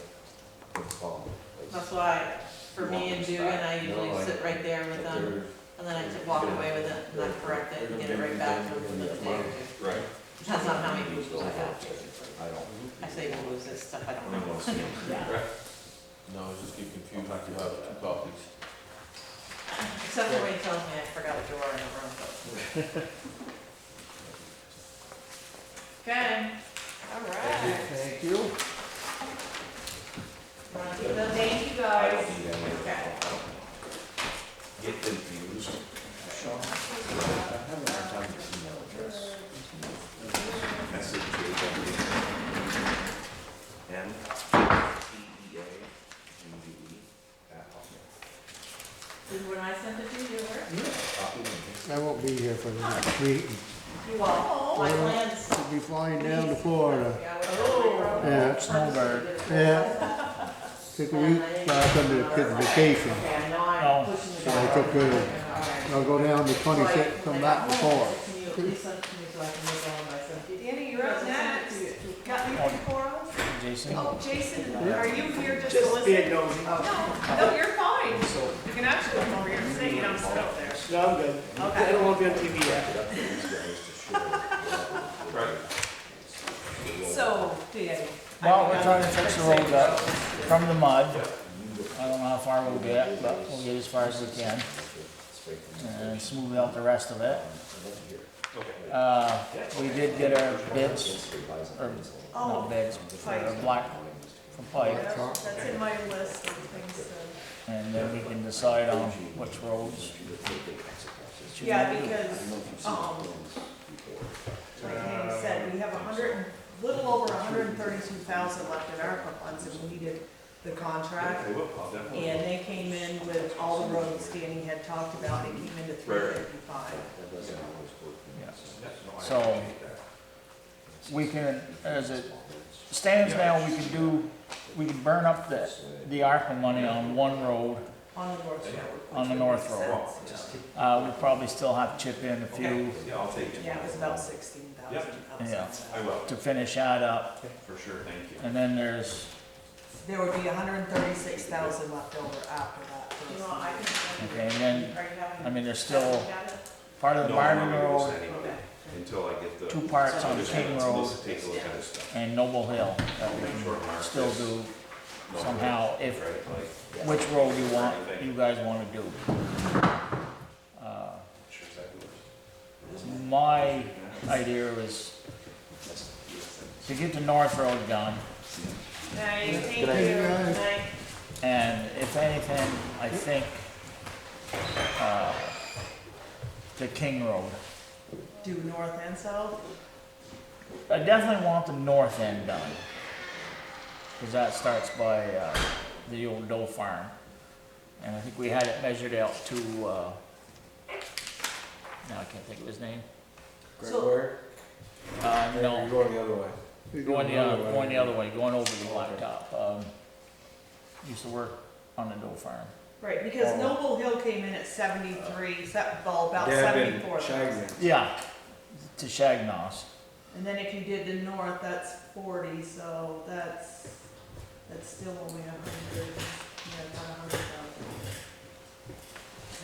call. That's why, for me and Dugan, I No, usually sit right there with But them, they're- and then I just walk away with it, and I correct it, and get it right back to them in a day or two. Right. Depends on how many people I have. I don't. I say lose this stuff, I don't I'm know. gonna see 'em. Yeah. No, just get confused if you have 2 copies. Except for when he tells me I forgot a drawer in the room, but. Okay, all right. Thank you. Wanna keep those? Thank you I guys. don't need any of Okay. that. Get confused. Sean, I'm having a hard time with your email address. That's it, NPEA Did when I sent it to you, it worked? Copy and I won't be here for the next meeting. You won't. My plans. I'll be flying down to Florida. Oh. Yeah. Snowbird. Yeah. Took a week back on the kids' vacation. Okay, I know I'm Oh. pushing the. So I took I'll go down the 26th, come back the 4th. Can you at least send it to me so I can look on my son? Danny, you're up next. Got anything for us? Jason? Oh, Jason, are you here just to Just listen? being nosy. No, you're fine. You can actually come over here and sit, you don't sit up there. No, I'm good. I don't want to be on TV yet. Right. So, Danny. Well, we're trying to fix the road up from the mud. I don't know how far we'll get, but we'll get as far as we can. And smooth out the rest of it. We did get our bids, or not bids, for our black from pipe. That's in my list of things to. and then we can decide on which roads. Yeah, because, like Hank said, we have little over 132,000 left in ARPA funds, and we needed the contract. I will, I'll definitely. And they came in with all the roads Danny had talked about, it came into 355. So, we can, as it stands now, we can burn up the ARPA money on one road, On the north road. on the which north makes road. sense, yeah. We probably still have to chip in a few Yeah, I'll take it. Yeah, it was about 16,000. Yeah. I will, to finish that up, for sure, thank you. and then there's, There would be 136,000 left over after that. You know, I can. okay, and then, Are you having? I mean, there's still part of the No, I'm Marvin not gonna Road, send anybody until I get the. two parts on Just King let's Road, Take a look at this stuff. and Noble Hill, that we Make sure can Mark still says do no somehow, road, if, right, like, which road you guys wanna do. sure exactly what My idea is to get the North Road done, Night, thank you. night. Night. and if anything, I think, the King Road. Do north and south? I definitely want the north end done, cause that starts by, the old Doe Farm. And I think we had it measured out to, now I can't think of his name. So, No, going the other way. going the other way, going over the blacktop. Used to work on the Doe Farm. right, because Oh. Noble Hill came in at 73, well, about Deb and 74,000. Shagman. Yeah, to Shagnos. And then if you did the north, that's 40, so that's still only 100, yeah, about 100,000.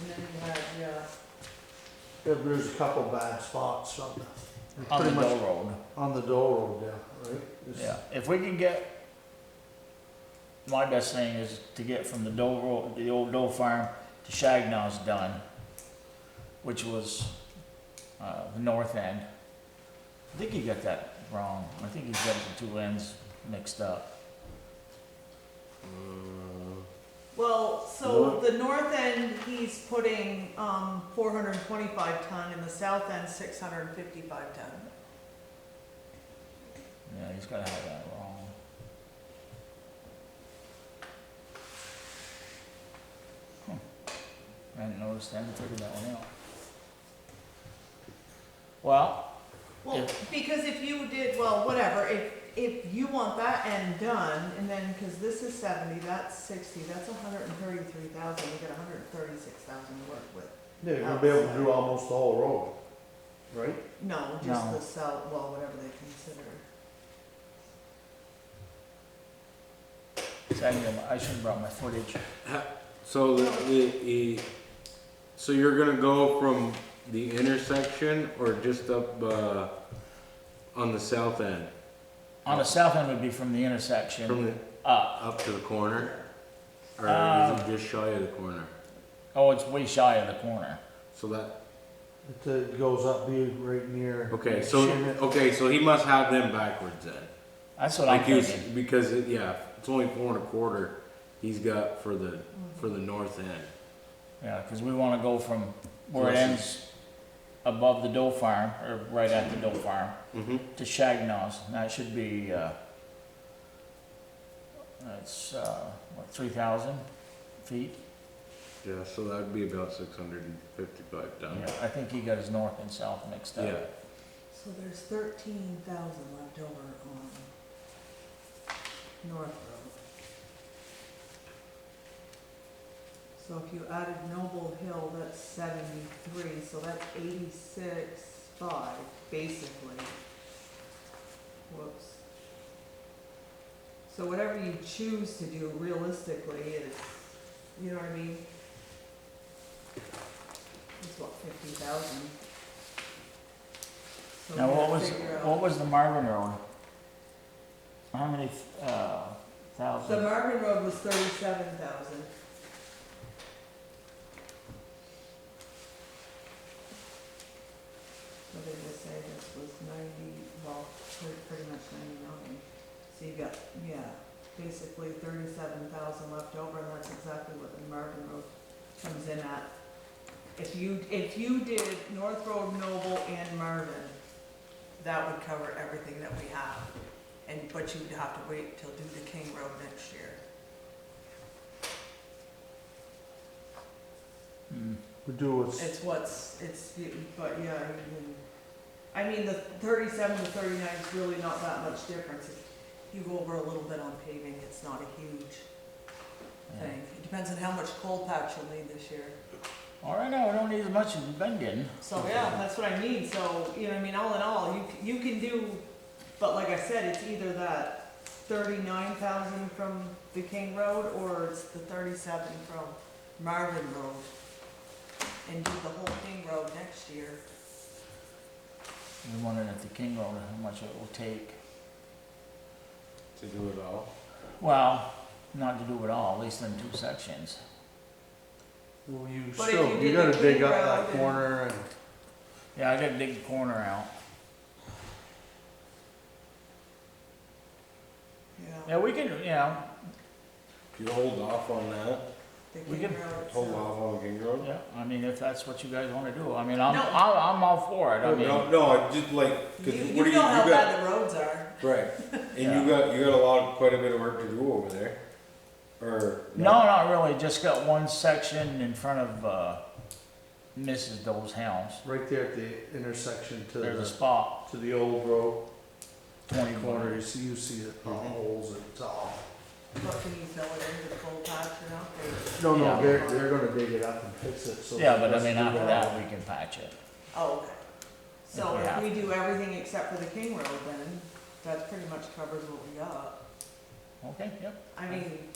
And then you had, yeah, There's a couple bad spots on On the pretty much Doe Road. on the Dole Road, yeah, right? It's- Yeah, if we can get, my best thing is to get from the Doe Road, the old Doe Farm to Shagnos done, which was, the north end. I think he got that wrong. I think he's got the two ends mixed up. well, so the north end, he's putting, 425 ton, and the south end, 655 ton. Yeah, he's gotta have that wrong. I hadn't noticed that, I hadn't figured that one out. Well, Well, because if you did, well, whatever, if you want that end done, and then, cause this is 70, that's 60, that's 133,000, we got 136,000 to work with. Yeah, you're gonna be able to do almost the whole road, right? No, just No. the south, well, whatever they consider. I should have brought my footage. So so you're gonna go from the intersection or just up, on the south end? On the south end would be from the intersection From the, up. up to the corner? Or Um, is it just shy of the corner? Oh, it's way shy of the corner. So that, It goes up, be right near. okay, so he must have them backwards then. That's what I'm Like he was, thinking. because yeah, it's only 4.25 he's got for the north end. Yeah, because we want to go from where it Unless ends above the Doe Farm, or right at the Doe Farm, Mm-hmm. to Shagnos. And that should be, that's, what, 3,000 feet? Yeah, so that'd be about 655 tons. Yeah, I think he got his north and south mixed up. Yeah. So there's 13,000 left over on North Road. So if you added Noble Hill, that's 73, so that's 86.5, basically. Whoops. So whatever you choose to do realistically is, you know what I mean? It's what, 50,000? So Now, we what gotta was, figure out- what was the Marvin Road? How many, The thousand? Marvin Road was 37,000. So they just say this was 90, well, pretty much 99. So you got, yeah. basically 37,000 left over, and that's exactly what the Marvin Road comes in at. If you did North Road, Noble, and Marvin, that would cover everything that we have. But you'd have to wait till do the King Road next year. We do what's, But yeah, I mean, the 37 to 39 is really not that much difference. If you go over a little bit on paving, it's not a huge thing. It depends on how much cold patch you'll need this year. All right, now, we don't need as much as we've been getting. So, yeah, that's what I mean. So, you know what I mean, all in all, you can do, but like I said, it's either that 39,000 from the King Road, or it's the 37 from Marvin Road. And do the whole King Road next year. We're wondering if the King Road, how much it will take. To do it all. Well, not to do it all, at least in 2 sections. well, But if you you did gotta the dig King up Road that and- corner and, Yeah, I gotta dig the corner out. Yeah, we can, yeah, If you hold off on that, The We King can Road hold itself. off on the King Road. yeah, I mean, if that's what you guys wanna do, I mean, I'm No. all for it, I mean. No, I just like, cause You what do know how you got? bad the roads are. Right, and Yeah. you got a lot, quite a bit of work to do over there, or? No, not really, just got one section in front of, Mrs. Doe's house. right there at the intersection to There's a the, spot, to the old road 20 corner, corners. you see the holes and it's all. But can you fill it into the cold patch or not? No, Yeah. they're gonna dig it up and fix it, so. Yeah, but I let's mean, do after that, we can patch it. Oh, okay. So If we if have we do everything except for the King Road, then that pretty much covers what we got. Okay, yep. I mean,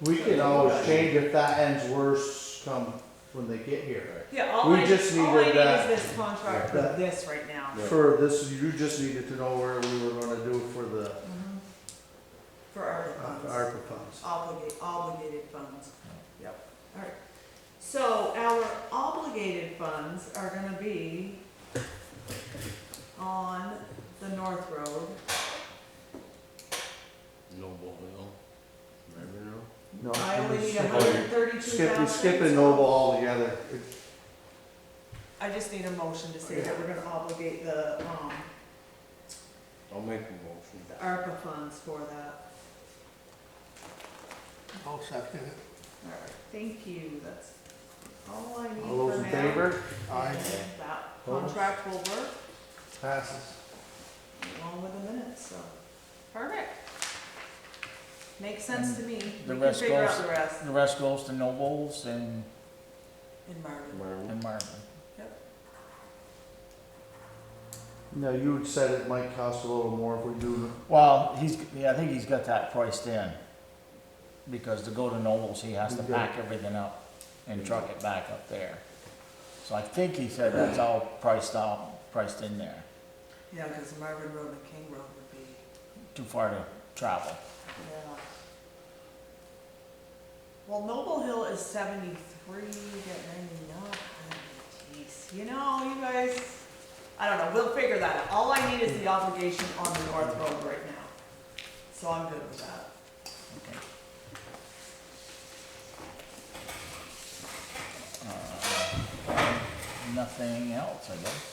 We can always change if that ends worse come when they get here. yeah, all We I just need needed is that- this contract for that- this right now. Yeah. For this, you just needed to know where we were gonna do for the For ARPA funds. ARPA funds. Obligated funds. Yep, all right. So our obligated funds are gonna be on the North Road. Noble Hill. Remember now? No, I only need skip- 132,000. skipping Noble altogether. I just need a motion to say that we're gonna obligate the I'll make a motion. ARPA funds for that. I'll second it. All right, thank you, that's all I need for now. All those in favor? Aye. And that contract will work Passes. along with the minutes, so, perfect. Makes sense to me, we The can rest figure out goes- the rest The rest goes to Nobles and in Marvin. Remember? Marvin. No, you had said it might cost a little more if we do, Well, I think he's got that priced in, because to go to Nobles, he has to Okay. pack everything up and truck it back up there. So I think he said that's all priced in there, Yeah, because Marvin Road and King Road would be, too far to travel. yeah. Well, Noble Hill is 73 to 99, jeez, you know, you guys, I don't know, we'll figure that out. All I need is the obligation on the North Road right now, so I'm good with that. Okay. Nothing else, I guess.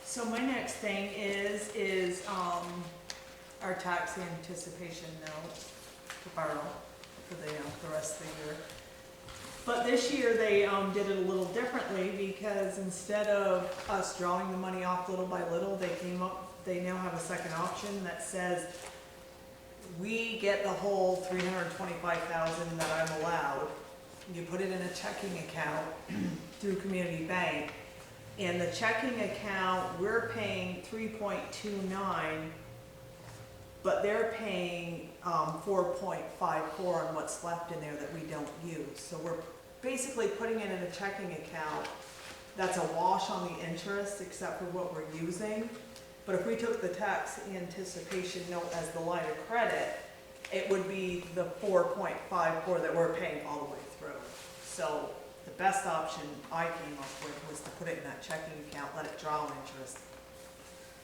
So my next thing is our tax anticipation note to borrow for the rest of the year. But this year they did it a little differently, because instead of us drawing the money off little by little, they now have a second option that says we get the whole 325,000 that I'm allowed. You put it in a checking account through Community Bank. In the checking account, we're paying 3.29, but they're paying 4.54 on what's left in there that we don't use. So we're basically putting it in a checking account that's a wash on the interest except for what we're using. But if we took the tax anticipation note as the line of credit, it would be the 4.54 that we're paying all the way through. So the best option I came up with was to put it in that checking account, let it draw on interest.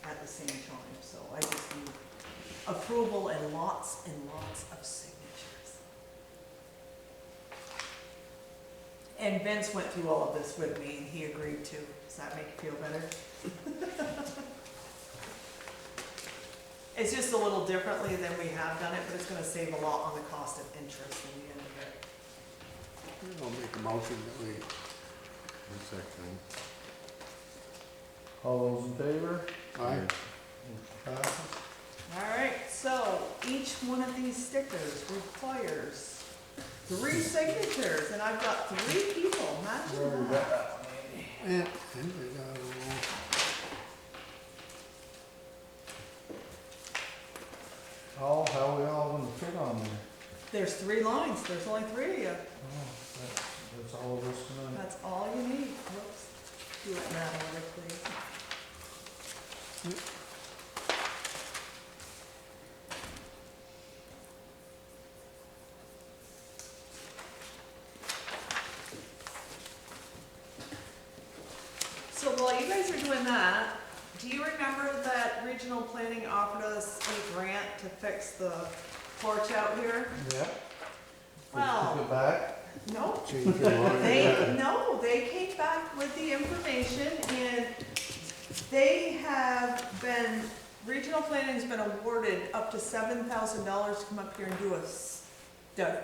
at the same time, so I just need approval and lots of signatures. And Vince went through all of this with me and he agreed to. Does that make you feel better? It's just a little differently than we have done it, but it's gonna save a lot on the cost of interest in the end of it. I'll make a motion that we, One second. All those in favor? aye, Passes. Alright, so each one of these stickers requires 3 signatures, and I've got 3 people, Where we imagine got that. that one, Andy? yeah, and we got, How we all gonna fit on there? There's 3 lines, there's only 3 of you. Oh, that's all of us tonight. That's all you need. Whoops. Do it now, please. So while you guys are doing that, do you remember that regional planning offered us a grant to fix the porch out here? Yeah. Well- Took it back. Nope. change your mind. They came back with the information and they have been, regional planning's been awarded up to $7,000 to come up here and do a study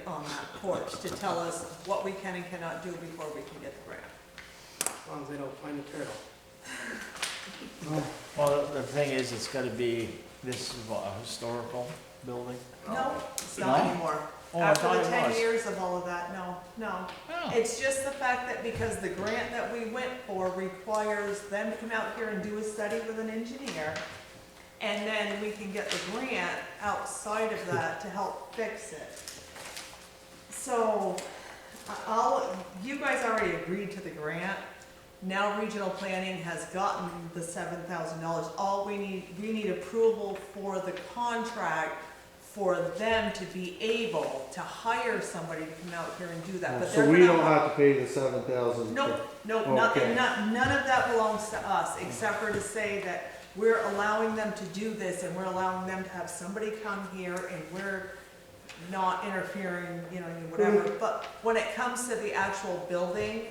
on that porch to tell us what we can and cannot do before we can get the grant. As long as they don't find a turtle. Well, the thing is, it's gotta be, this is what, a historical building? No, it's not No? anymore. Oh, I After thought the it 10 was. years of all of that, no. Oh. It's just the fact that because the grant that we went for requires them to come out here and do a study with an engineer, and then we can get the grant outside of that to help fix it. So, you guys already agreed to the grant. Now regional planning has gotten the $7,000. All we need approval for the contract for them to be able to hire somebody to come out here and do that, but So they're we gonna don't have to pay the 7,000? Nope, nope, Okay. none of that belongs to us, except for to say that we're allowing them to do this and we're allowing them to have somebody come here and we're not interfering, you know, whatever. But when it comes to the actual building,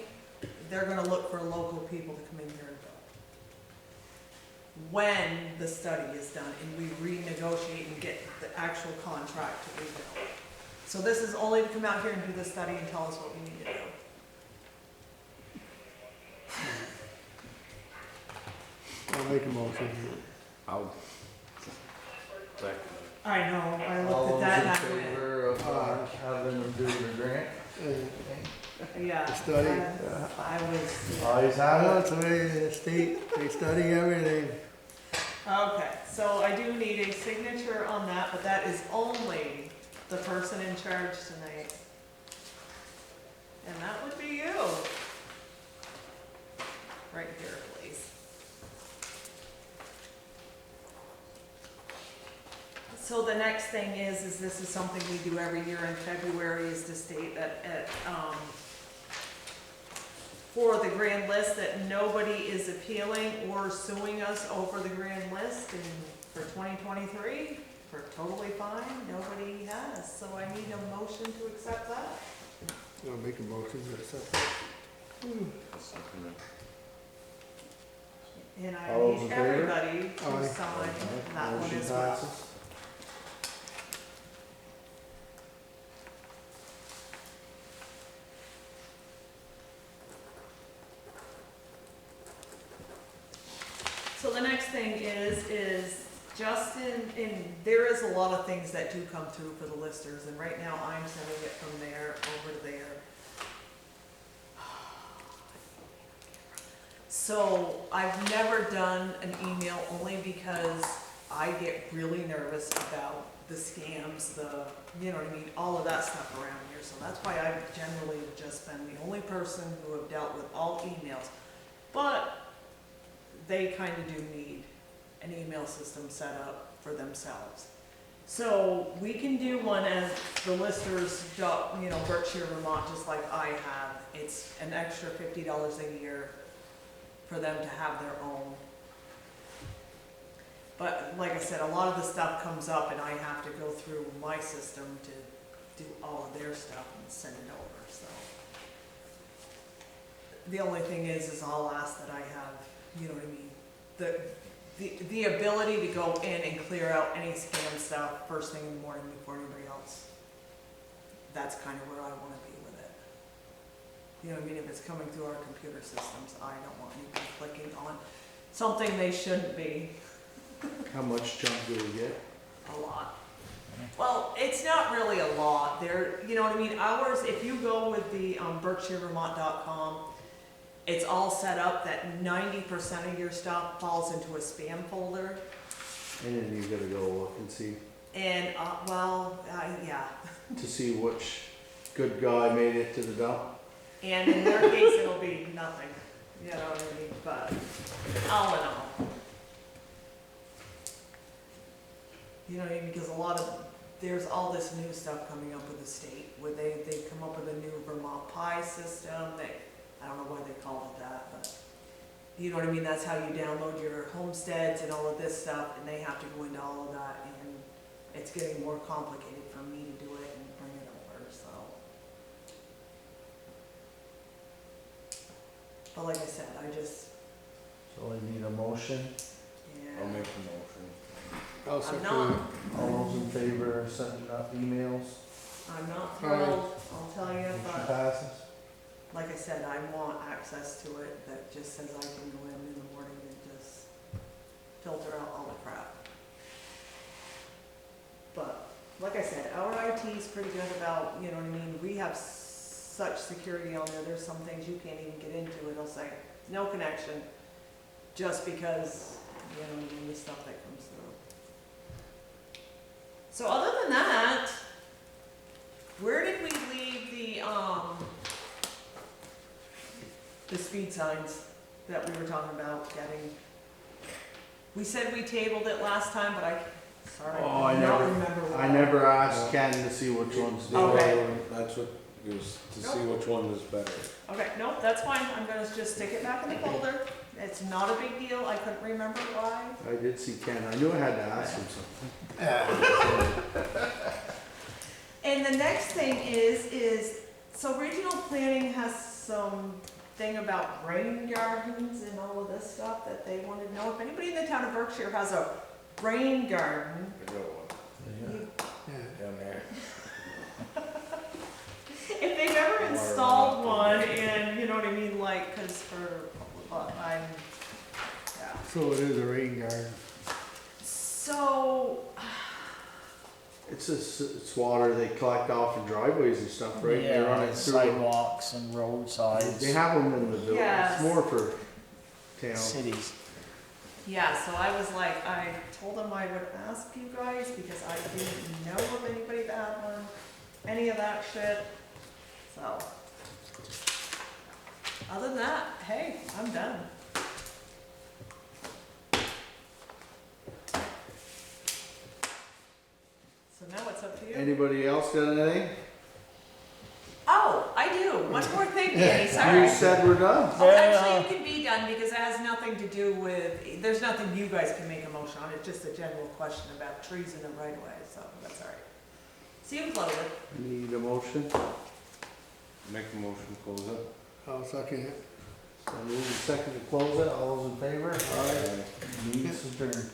they're gonna look for local people to come in here and build. When the study is done and we renegotiate and get the actual contract to rebuild. So this is only to come out here and do the study and tell us what we need to do. I'll make a motion. I'll second. I know, I All looked those at in that and I went, favor of having them do the grant? yeah. The study. I was, Ayes I know have it's the way the state, they study everything. okay, so I do need a signature on that, but that is only the person in charge tonight. And that would be you. Right here, please. So the next thing is this is something we do every year in February, is to state that for the grand list, that nobody is appealing or suing us over the grand list, and for 2023, we're totally fine, nobody has, so I need a motion to accept that. I'll make a motion to accept that. I'll second it. And I All those in need favor? everybody to Aye. sign that one Motion as well. passes. So the next thing is just in, there is a lot of things that do come through for the listers, and right now I'm sending it from there over to there. So I've never done an email only because I get really nervous about the scams, you know what I mean, all of that stuff around here. So that's why I've generally just been the only person who have dealt with all emails. But they kind of do need an email system set up for themselves. So we can do one as the listers, you know, Berkshire, Vermont, just like I have. It's an extra $50 a year. for them to have their own. But like I said, a lot of the stuff comes up and I have to go through my system to do all of their stuff and send it over, so. The only thing is I'll ask that I have, you know what I mean, the ability to go in and clear out any scam stuff first thing in the morning before anybody else. That's kind of where I wanna be with it. You know what I mean, if it's coming through our computer systems, I don't want anybody clicking on something they shouldn't be. How much junk do we get? A lot. Well, it's not really a lot. There, you know what I mean? Ours, if you go with the BerkshireVermont.com, it's all set up that 90% of your stuff falls into a spam folder. And then you gotta go look and see, And, yeah. to see which good guy made it to the dump. And in their case, it'll be nothing. You know what I mean? But all in all. You know what I mean? Because there's all this new stuff coming up with the state, where they come up with a new Vermont Pi system. I don't know why they call it that, but you know what I mean? That's how you download your homesteads and all of this stuff, and they have to go into all of that, and it's getting more complicated for me to do it and bring it over, so. But like I said, So I need a motion. yeah. I'll make a motion. I'll I'm second not, it. All those in favor of sending out emails? I'm not thrilled, I'll tell you, Motion but passes. like I said, I want access to it that just says I can go in the morning and just filter out all the crap. But, like I said, our IT's pretty good about, you know what I mean, we have such security on there's some things you can't even get into, it'll say, no connection, just because, you know what I mean, the stuff that comes through. So other than that, where did we leave the speed signs that we were talking about getting? We said we tabled it last time, but Oh, I I don't never- remember. what- I never asked Ken to see which ones did. Okay. That's what, it was to see which one was better. Okay, no, that's fine, I'm gonna just stick it back in the folder. It's not a big deal, I couldn't remember why. I did see Ken, I knew I had to ask him something. And the next thing is, so regional planning has some thing about rain gardens and all of this stuff that they wanted to know. If anybody in the town of Berkshire has a rain garden, I got one you- Yeah. down there. if they've ever installed one and, you know what I mean, like, cause yeah. So it is a rain garden. So, It's water they collect off in driveways and stuff, right? They Yeah, run it like through. sidewalks and roadsides, They have them in the village, Yes. it's more for town. cities. yeah, so I was like, I told them I would ask you guys because I didn't know of anybody that had one, any of that shit, so. Other than that, hey, I'm done. So now it's up to you. Anybody else got anything? Oh, I do, one more thing, Danny, sorry. You said we're done. Oh, actually, it can be done because it has nothing to do with, there's nothing you guys can make a motion on, it's just a general question about trees in the right of way, so that's all right. See you close it. Need a motion? Make a motion, to close it. I'll second it. So move the second to close it, all those in favor? Aye. Meeting's adjourned.